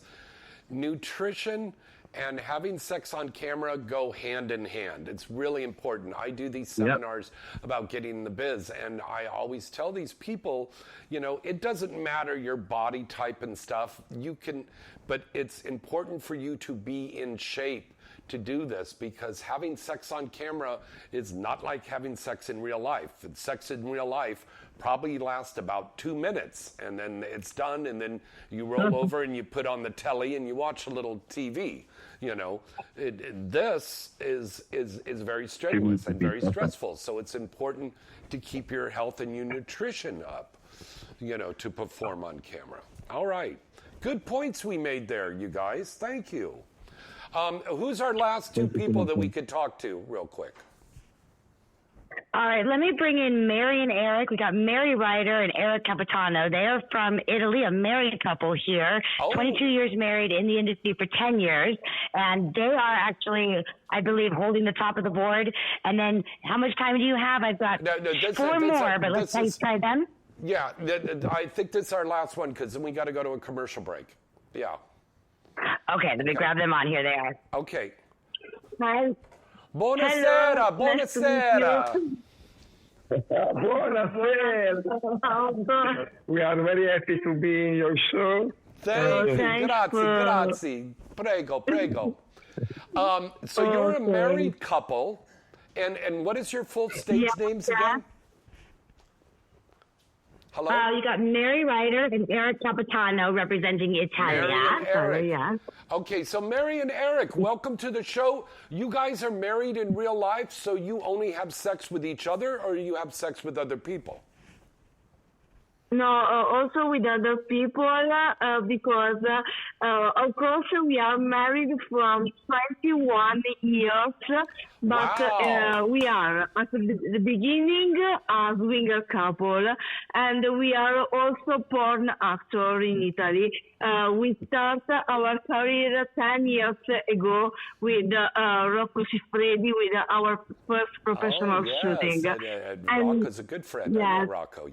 nutrition and having sex on camera go hand in hand. It's really important. I do these seminars about getting in the biz, and I always tell these people, you know, it doesn't matter your body type and stuff. You can, but it's important for you to be in shape to do this because having sex on camera is not like having sex in real life. Sex in real life probably lasts about 2 minutes and then it's done, and then you roll over and you put on the telly and you watch a little TV. You know, this is very strenuous and very stressful. So it's important to keep your health and your nutrition up, you know, to perform on camera. All right. Good points we made there, you guys. Thank you. Who's our last two people that we could talk to real quick? All right, let me bring in Mary and Eric. We got Mary Ryder and Eric Capitano. They are from Italy, a married couple here, 22 years married, in the industry for 10 years. And they are actually, I believe, holding the top of the board. And then how much time do you have? I've got four more, but let's try them. Yeah, I think this is our last one because then we got to go to a commercial break. Yeah. Okay, let me grab them on. Here they are. Okay. Hi. Buonasera, buonasera. Buonasera. We are very happy to be in your show. Thank you. Grazie. Prego, prego. So you're a married couple, and what is your full stage names again? Hello? You got Mary Ryder and Eric Capitano representing Italia. Mary and Eric. Okay, so Mary and Eric, welcome to the show. You guys are married in real life, so you only have sex with each other, or you have sex with other people? No, also with other people, because, of course, we are married from 21 years, but we are at the beginning a swinger couple, and we are also porn actor in Italy. We started our career 10 years ago with Rocco Siffredi, with our first professional shooting. And Rocco's a good friend. I know Rocco,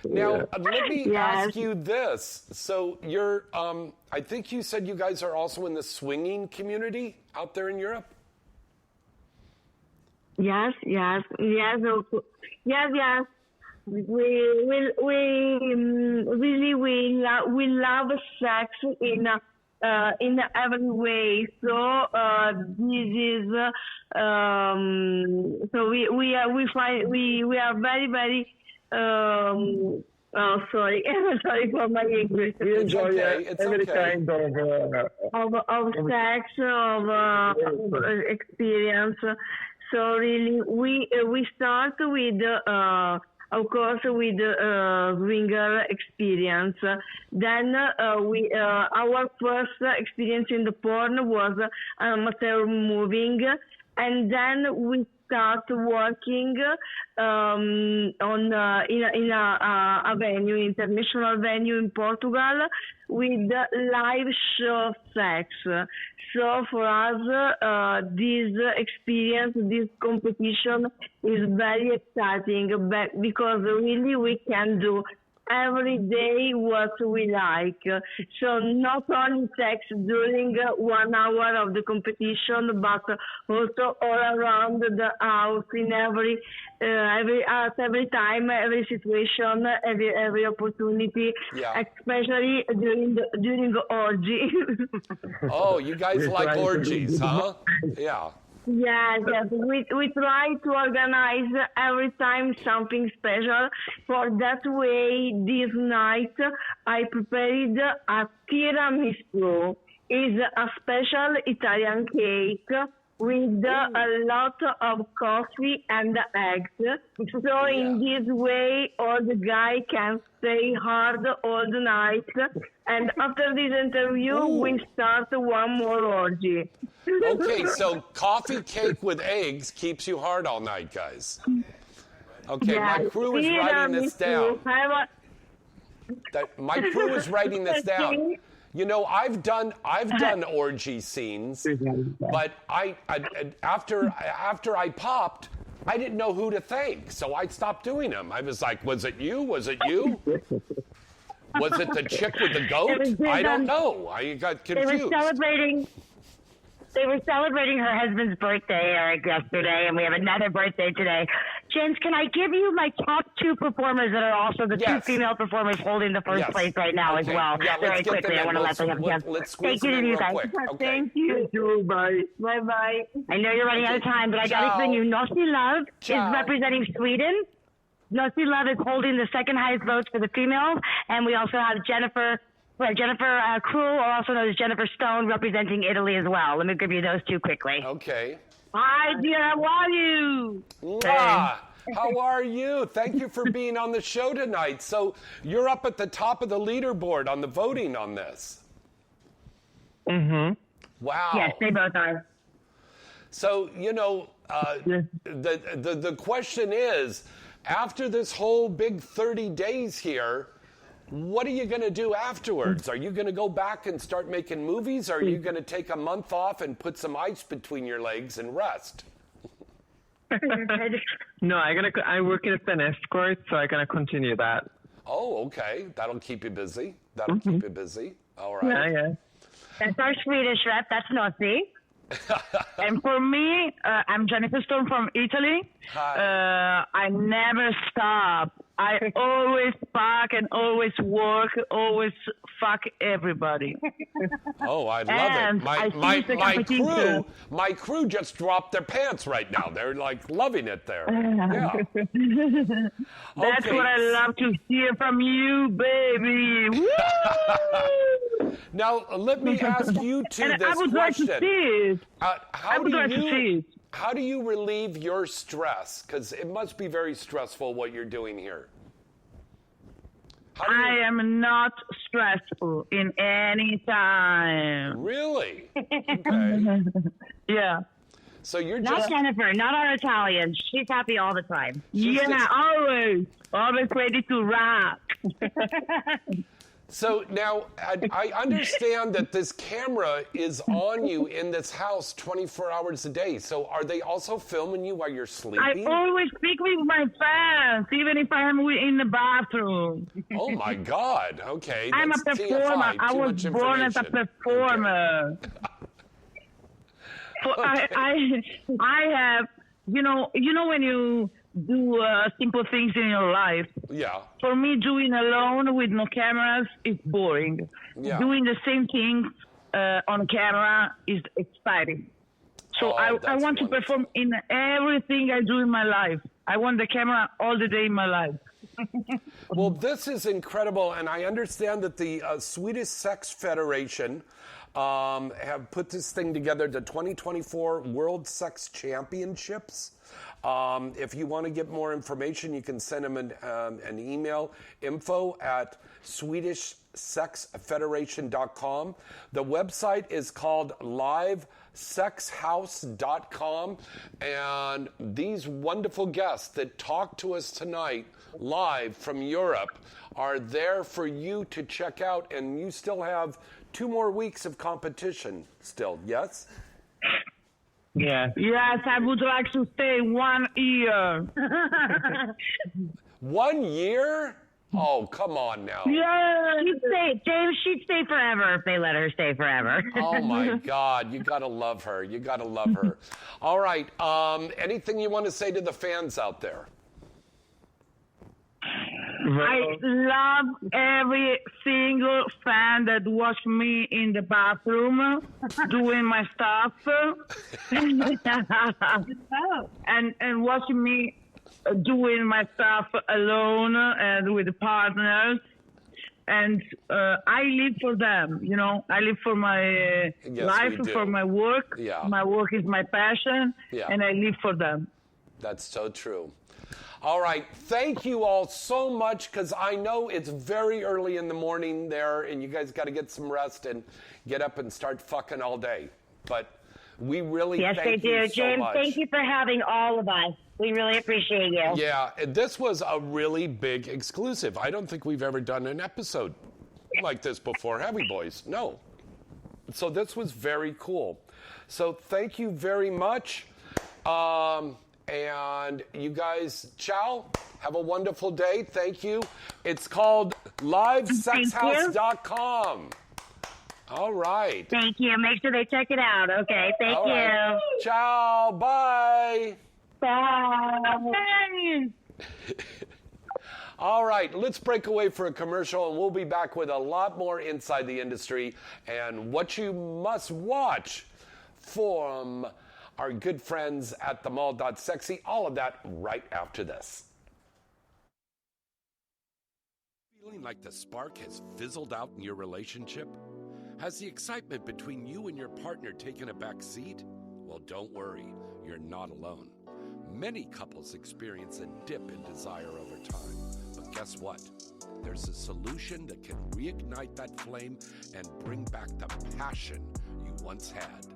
Now, let me ask you this. So you're, I think you said you guys are also in the swinging community out there in Europe? Yes. We love sex in every way. So this is so we are very sorry for my English. We enjoy every kind of sex, of experience. So really, we start with of course with swinger experience. Then our first experience in the porn was amateur moving, and then we start working in a venue, international venue in Portugal, with live show sex. So for us, this experience, this competition is very exciting because really we can do every day what we like. So not only sex during 1 hour of the competition, but also all around the house in every time, every situation, every opportunity, especially during orgy. Oh, you guys like orgies, huh? Yeah. Yes. We try to organize every time something special. For that way, this night I prepared a tiramisu. It's a special Italian cake with a lot of coffee and eggs. So in this way, all the guy can stay hard all the night. And after this interview, we start one more orgy. Okay, so coffee cake with eggs keeps you hard all night, guys. Okay, my crew is writing this down. My crew is writing this down. You know, I've done orgy scenes, but after I popped, I didn't know who to thank, so I stopped doing them. I was like, was it you? Was it you? Was it the chick with the goat? I don't know. I got confused. They were celebrating her husband's birthday, Eric, yesterday, and we have another birthday today. James, can I give you my top 2 performers that are also the 2 female performers holding the first place right now as well? Yeah, very quickly, I want to let them have a chance. Let's squeeze them in real quick. Thank you. Bye. Bye-bye. I know you're running out of time, but I got to explain you. Nossi Love is representing Sweden. Nossi Love is holding the second highest votes for the females, and we also have Jennifer Krull, also known as Jennifer Stone, representing Italy as well. Let me give you those 2 quickly. Okay. Hi, dear. How are you? How are you? Thank you for being on the show tonight. So you're up at the top of the leaderboard on the voting on this. Mm-hmm. Wow. Yes, they both are. So, you know, the question is, after this whole big 30 days here, what are you going to do afterwards? Are you going to go back and start making movies? Or are you going to take a month off and put some ice between your legs and rest? No, I work in an escort, so I'm going to continue that. Oh, okay. That'll keep you busy. Keep you busy. All right. Yeah. That's our Swedish rep. That's Nossi. And for me, I'm Jennifer Stone from Italy. Hi. I never stop. I always fuck and always work, always fuck everybody. Oh, I love it. My crew just dropped their pants right now. They're like loving it there. Yeah. That's what I love to hear from you, baby. Woo! Now, let me ask you two this question. I would like to see it. How do you relieve your stress? Because it must be very stressful what you're doing here. I am not stressful in any time. Really? Okay. Yeah. So you're not Jennifer, not our Italian. She's happy all the time. Always ready to rock. So now I understand that this camera is on you in this house 24 hours a day. So are they also filming you while you're sleeping? I always speak with my fans, even if I am in the bathroom. Oh my God! Okay, I'm a performer. I was born as a performer. Okay. So I have, you know when you do simple things in your life. Yeah. For me, doing alone with no cameras is boring. Yeah. Doing the same things on camera is exciting. So I want to perform in everything I do in my life. I want the camera all the day in my life. Well, this is incredible, and I understand that the Swedish Sex Federation have put this thing together, the 2024 World Sex Championships. If you want to get more information, you can send them an email, info@swedishsexfederation.com. The website is called livesexhouse.com, and these wonderful guests that talk to us tonight live from Europe are there for you to check out, and you still have 2 more weeks of competition still, yes? Yeah. Yes, I would like to stay 1 year. 1 year? Oh, come on now. Yeah. James, she'd stay forever if they let her stay forever. Oh, my God. You got to love her. You got to love her. All right. Anything you want to say to the fans out there? I love every single fan that watch me in the bathroom doing my stuff and watching me doing my stuff alone and with partners. And I live for them, you know. I live for my life, for my work. Yeah. My work is my passion, and I live for them. That's so true. All right. Thank you all so much, because I know it's very early in the morning there, and you guys got to get some rest and get up and start fucking all day. But we really thank you so James, much. thank you for having all of us. We really appreciate you. Yeah, this was a really big exclusive. I don't think we've ever done an episode like this before, have we, boys? No. So this was very cool. So thank you very much. And you guys, ciao. Have a wonderful day. Thank you. It's called livesexhouse.com. All right. Thank you. Make sure they check it out. Okay. Thank you. Right. Ciao. Bye. Bye. All right, let's break away for a commercial, and we'll be back with a lot more inside the industry and what you must watch from our good friends at themall.sexy. All of that right after this. Feeling like the spark has fizzled out in your relationship? Has the excitement between you and your partner taken a back seat? Well, don't worry, you're not alone. Many couples experience a dip in desire over time. But guess what? There's a solution that can reignite that flame and bring back the passion you once had.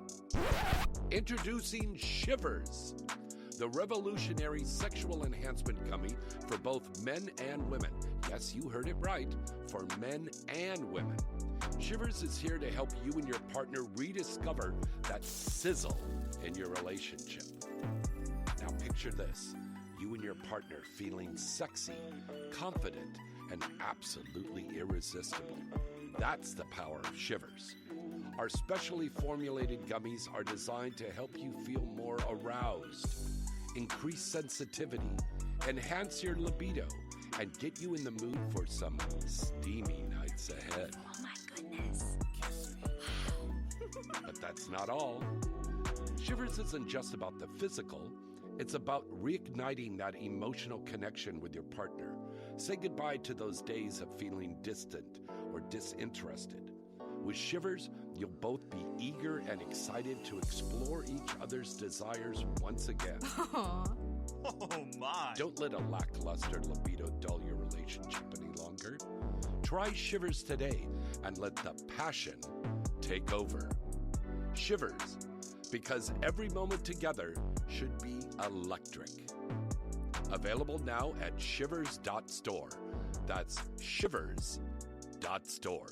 Introducing Shivers, the revolutionary sexual enhancement gummy for both men and women. Yes, you heard it right, for men and women. Shivers is here to help you and your partner rediscover that sizzle in your relationship. Now picture this, you and your partner feeling sexy, confident, and absolutely irresistible. That's the power of Shivers. Our specially formulated gummies are designed to help you feel more aroused, increase sensitivity, enhance your libido, and get you in the mood for some steamy nights ahead. Oh my goodness. Kiss me. But that's not all. Shivers isn't just about the physical. It's about reigniting that emotional connection with your partner. Say goodbye to those days of feeling distant or disinterested. With Shivers, you'll both be eager and excited to explore each other's desires once again. Aww. Oh my! Don't let a lackluster libido dull your relationship any longer. Try Shivers today and let the passion take over. Shivers, because every moment together should be electric. Available now at shivers.store. That's shivers.store.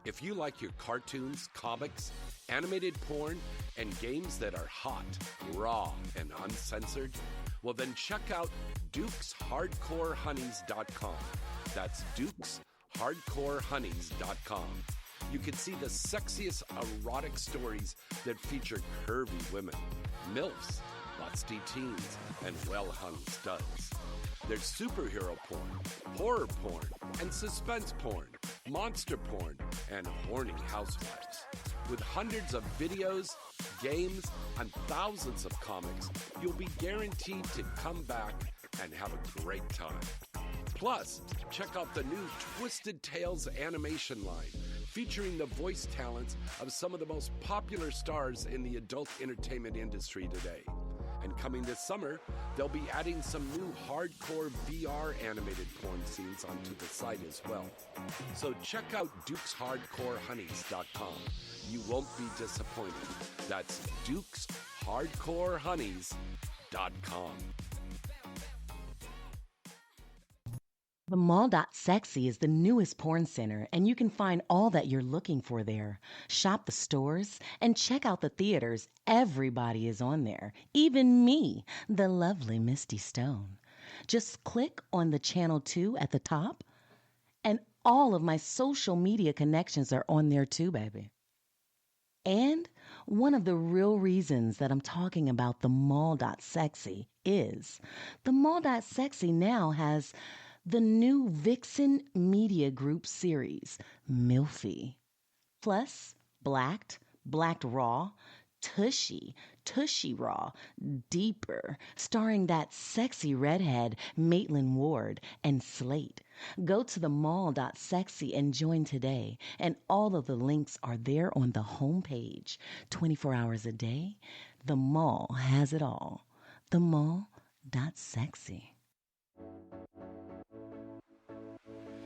If you like your cartoons, comics, animated porn, and games that are hot, raw, and uncensored, well then check out dukeshardcorehoneys.com. That's dukeshardcorehoneys.com. You can see the sexiest erotic stories that feature curvy women, MILFs, lusty teens, and well-hung studs. There's superhero porn, horror porn, and suspense porn, monster porn, and horny housewives. With hundreds of videos, games, and thousands of comics, you'll be guaranteed to come back and have a great time. Plus, check out the new Twisted Tales animation line, featuring the voice talents of some of the most popular stars in the adult entertainment industry today. And coming this summer, they'll be adding some new hardcore VR animated porn scenes onto the site as well. So check out dukeshardcorehoneys.com. You won't be disappointed. That's dukeshardcorehoneys.com. The Mall.Sexy is the newest porn center, and you can find all that you're looking for there. Shop the stores and check out the theaters. Everybody is on there, even me, the lovely Misty Stone. Just click on the Channel 2 at the top, and all of my social media connections are on there too, baby. And one of the real reasons that I'm talking about the Mall.Sexy is the Mall.Sexy now has the new Vixen Media Group series, Milfy. Plus, Blacked Raw, Tushy Raw, Deeper, starring that sexy redhead Maitland Ward and Slate. Go to the Mall.Sexy and join today, and all of the links are there on the homepage. 24 hours a day, the Mall has it all. The Mall.Sexy.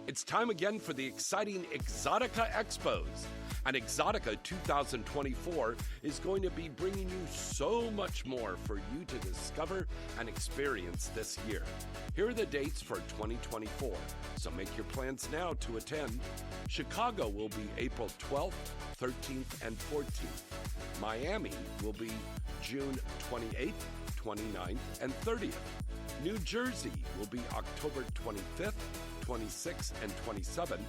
It's time again for the exciting Exotica Expos. And Exotica 2024 is going to be bringing you so much more for you to discover and experience this year. Here are the dates for 2024, so make your plans now to attend. Chicago will be April 12th, 13th, and 14th. Miami will be June 28th, 29th, and 30th. New Jersey will be October 25th, 26th, and 27th,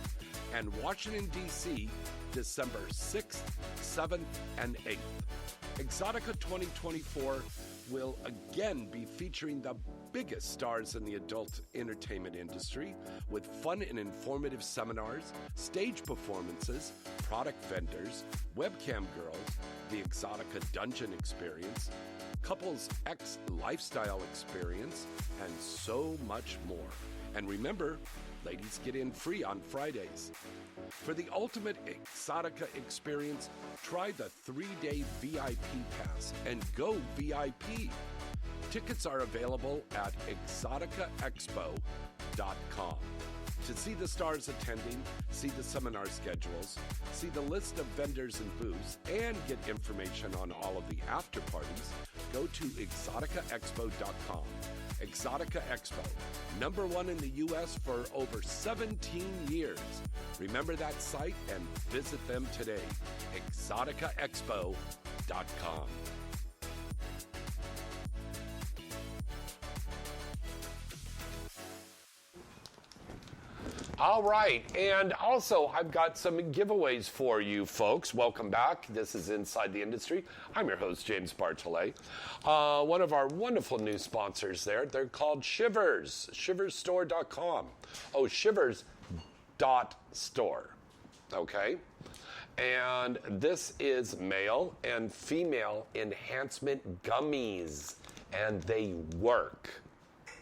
and Washington, D.C., December 6th, 7th, and 8th. Exotica 2024 will again be featuring the biggest stars in the adult entertainment industry with fun and informative seminars, stage performances, product vendors, webcam girls, the Exotica Dungeon Experience, Couples X Lifestyle Experience, and so much more. And remember, ladies get in free on Fridays. For the ultimate Exotica experience, try the 3-day VIP pass and go VIP. Tickets are available at exoticaexpo.com. To see the stars attending, see the seminar schedules, see the list of vendors and booths, and get information on all of the after parties, go to exoticaexpo.com. Exotica Expo, #1 in the U.S. for over 17 years. Remember that site and visit them today. exoticaexpo.com. All right, and also I've got some giveaways for you folks. Welcome back. This is Inside the Industry. I'm your host, James Bartholet. One of our wonderful new sponsors there, they're called Shivers, shiversstore.com. Oh, shivers.store, okay? And this is male and female enhancement gummies, and they work.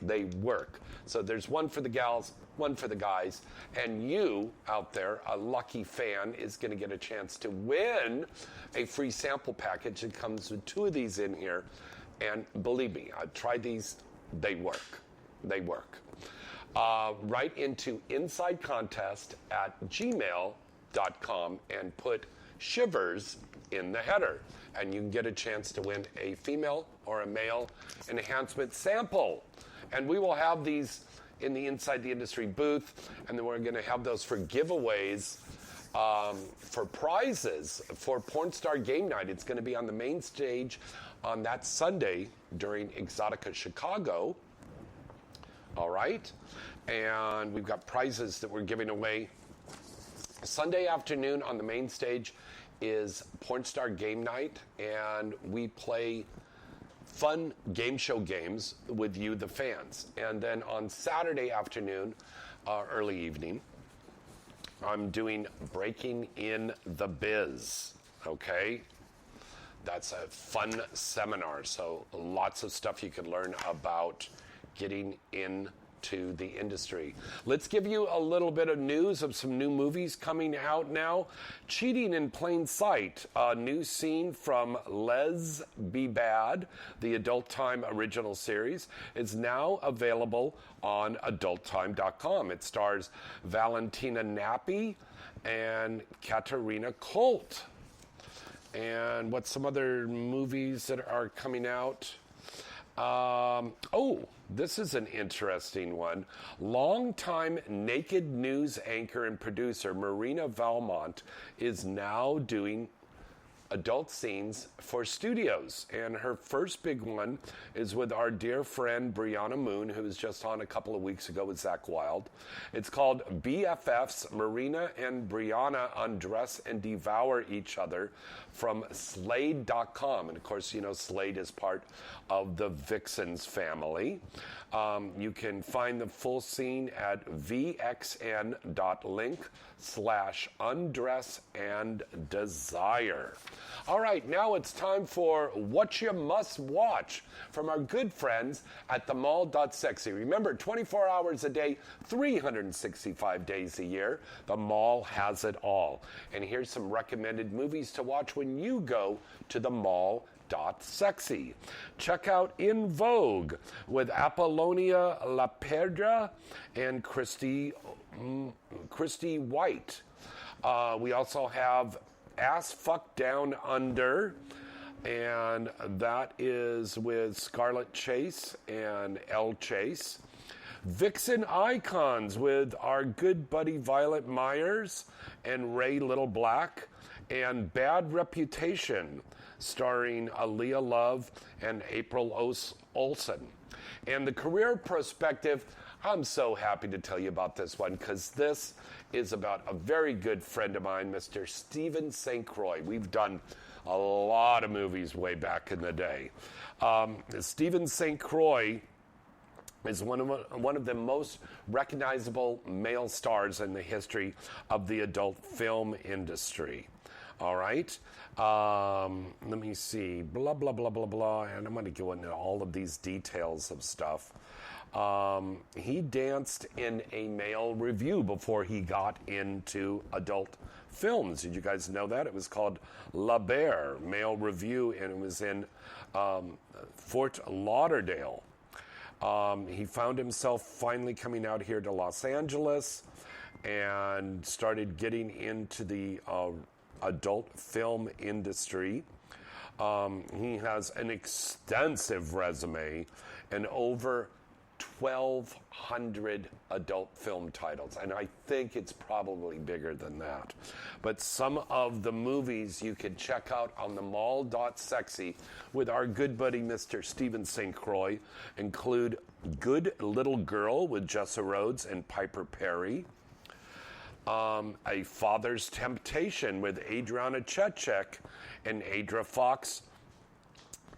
They work. So there's one for the gals, one for the guys, and you out there, a lucky fan, is going to get a chance to win a free sample package. It comes with 2 of these in here, and believe me, I've tried these. They work. They work. Write into insidecontest@gmail.com and put Shivers in the header, and you can get a chance to win a female or a male enhancement sample. And we will have these in the Inside the Industry booth, and then we're going to have those for giveaways for prizes for Porn Star Game Night. It's going to be on the main stage on that Sunday during Exotica Chicago. All right? And we've got prizes that we're giving away. Sunday afternoon on the main stage is Porn Star Game Night, and we play fun game show games with you, the fans. And then on Saturday afternoon, early evening, I'm doing Breaking in the Biz, okay? That's a fun seminar, so lots of stuff you can learn about getting into the industry. Let's give you a little bit of news of some new movies coming out now. Cheating in Plain Sight, a new scene from Les Be Bad, the Adult Time original series, is now available on adulttime.com. It stars Valentina Nappi and Katarina Colt. And what's some other movies that are coming out? This is an interesting one. Longtime Naked News anchor and producer Marina Valmont is now doing adult scenes for studios. And her first big one is with our dear friend Brianna Moon, who was just on a couple of weeks ago with Zach Wilde. It's called BFFs. Marina and Brianna undress and devour each other from Slade.com. And of course, you know, Slade is part of the Vixens family. You can find the full scene at vxn.link/undress and desire. All right, now it's time for What You Must Watch from our good friends at themall.sexy. Remember, 24 hours a day, 365 days a year, the mall has it all. And here's some recommended movies to watch when you go to the mall.sexy. Check out In Vogue with Apollonia LaPedra and Christy White. We also have Ass Fuck Down Under, and that is with Scarlett Chase and Elle Chase. Vixen Icons with our good buddy Violet Myers and Ray Little Black, and Bad Reputation starring Aaliyah Love and April Olsen. And the career perspective, I'm so happy to tell you about this one because this is about a very good friend of mine, Mr. Stephen St. Croix. We've done a lot of movies way back in the day. Stephen St. Croix is one of the most recognizable male stars in the history of the adult film industry. All right. Let me see. Blah, blah, blah, blah, blah. And I'm going to go into all of these details of stuff. He danced in a male revue before he got into adult films. Did you guys know that? It was called La Bear Male Revue, and it was in Fort Lauderdale. He found himself finally coming out here to Los Angeles and started getting into the adult film industry. He has an extensive resume and over 1,200 adult film titles, and I think it's probably bigger than that. But some of the movies you can check out on the mall.sexy with our good buddy Mr. Stephen St. Croix include Good Little Girl with Jessa Rhodes and Piper Perry, A Father's Temptation with Adriana Chechek and Adra Fox,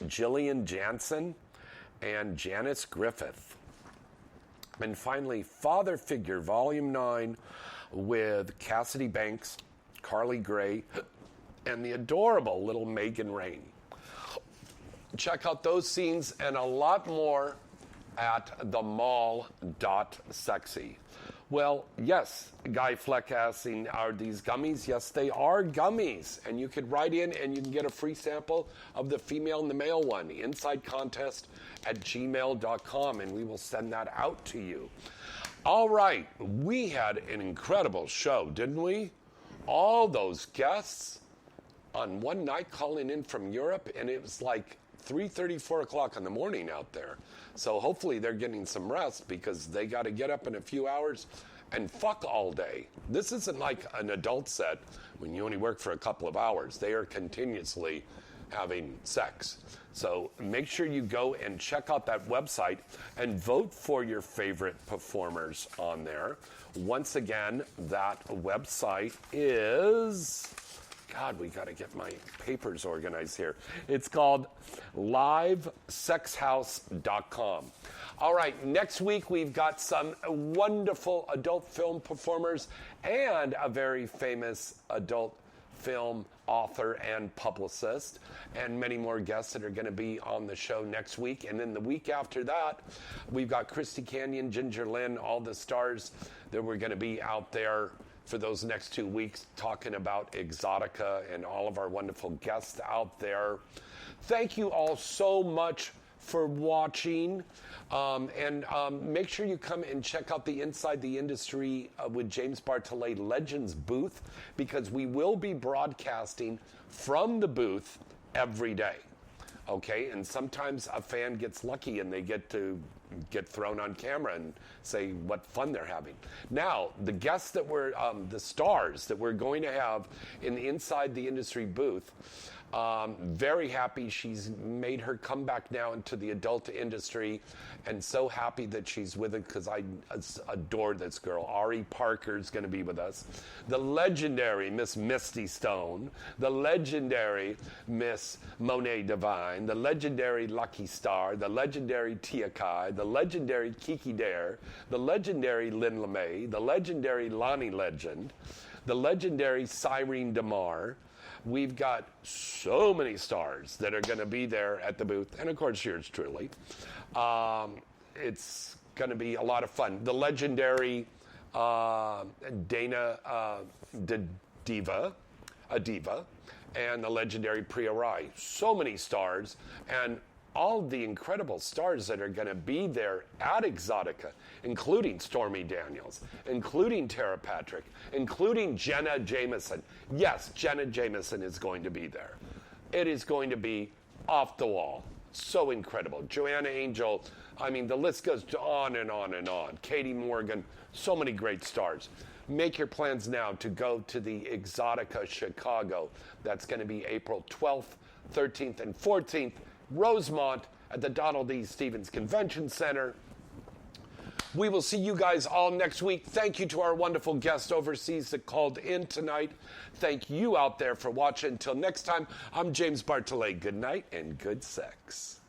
Gillian Jansen, and Janice Griffith. And finally, Father Figure, Volume 9, with Cassidy Banks, Carly Gray, and the adorable little Megan Rain. Check out those scenes and a lot more at themall.sexy. Well, yes, Guy Fleck asking, are these gummies? Yes, they are gummies. And you could write in and you can get a free sample of the female and the male one, insidecontest@gmail.com, and we will send that out to you. All right, we had an incredible show, didn't we? All those guests on one night calling in from Europe, and it was like 3:30, 4 o'clock in the morning out there. So hopefully they're getting some rest because they got to get up in a few hours and fuck all day. This isn't like an adult set when you only work for a couple of hours. They are continuously having sex. So make sure you go and check out that website and vote for your favorite performers on there. Once again, that website is... God, we got to get my papers organized here. It's called livesexhouse.com. All right, next week we've got some wonderful adult film performers and a very famous adult film author and publicist, and many more guests that are going to be on the show next week. And then the week after that, we've got Christy Canyon, Ginger Lynn, all the stars that we're going to be out there for those next 2 weeks talking about Exotica and all of our wonderful guests out there. Thank you all so much for watching. And make sure you come and check out the Inside the Industry with James Bartholet Legends booth, because we will be broadcasting from the booth every day. Okay, and sometimes a fan gets lucky and they get to get thrown on camera and say what fun they're having. Now, the guests that were, the stars that we're going to have inside the industry booth, very happy she's made her comeback now into the adult industry, and so happy that she's with it because I adore this girl. Ari Parker's going to be with us. The legendary Miss Misty Stone, the legendary Miss Monet Divine, the legendary Lucky Star, the legendary Tia Kai, the legendary Kiki Dare, the legendary Lynn LeMay, the legendary Lonnie Legend, the legendary Cyrene DeMar. We've got so many stars that are going to be there at the booth, and of course yours truly. It's going to be a lot of fun. The legendary Dana Diva, and the legendary Priya Rai. So many stars, and all the incredible stars that are going to be there at Exotica, including Stormy Daniels, including Tara Patrick, including Jenna Jameson. Yes, Jenna Jameson is going to be there. It is going to be off the wall. So incredible. Joanna Angel, I mean, the list goes on and on and on. Katie Morgan, so many great stars. Make your plans now to go to the Exotica Chicago. That's going to be April 12th, 13th, and 14th. Rosemont at the Donald E. Stevens Convention Center. We will see you guys all next week. Thank you to our wonderful guests overseas that called in tonight. Thank you out there for watching. Until next time, I'm James Bartholet. Good night and good sex.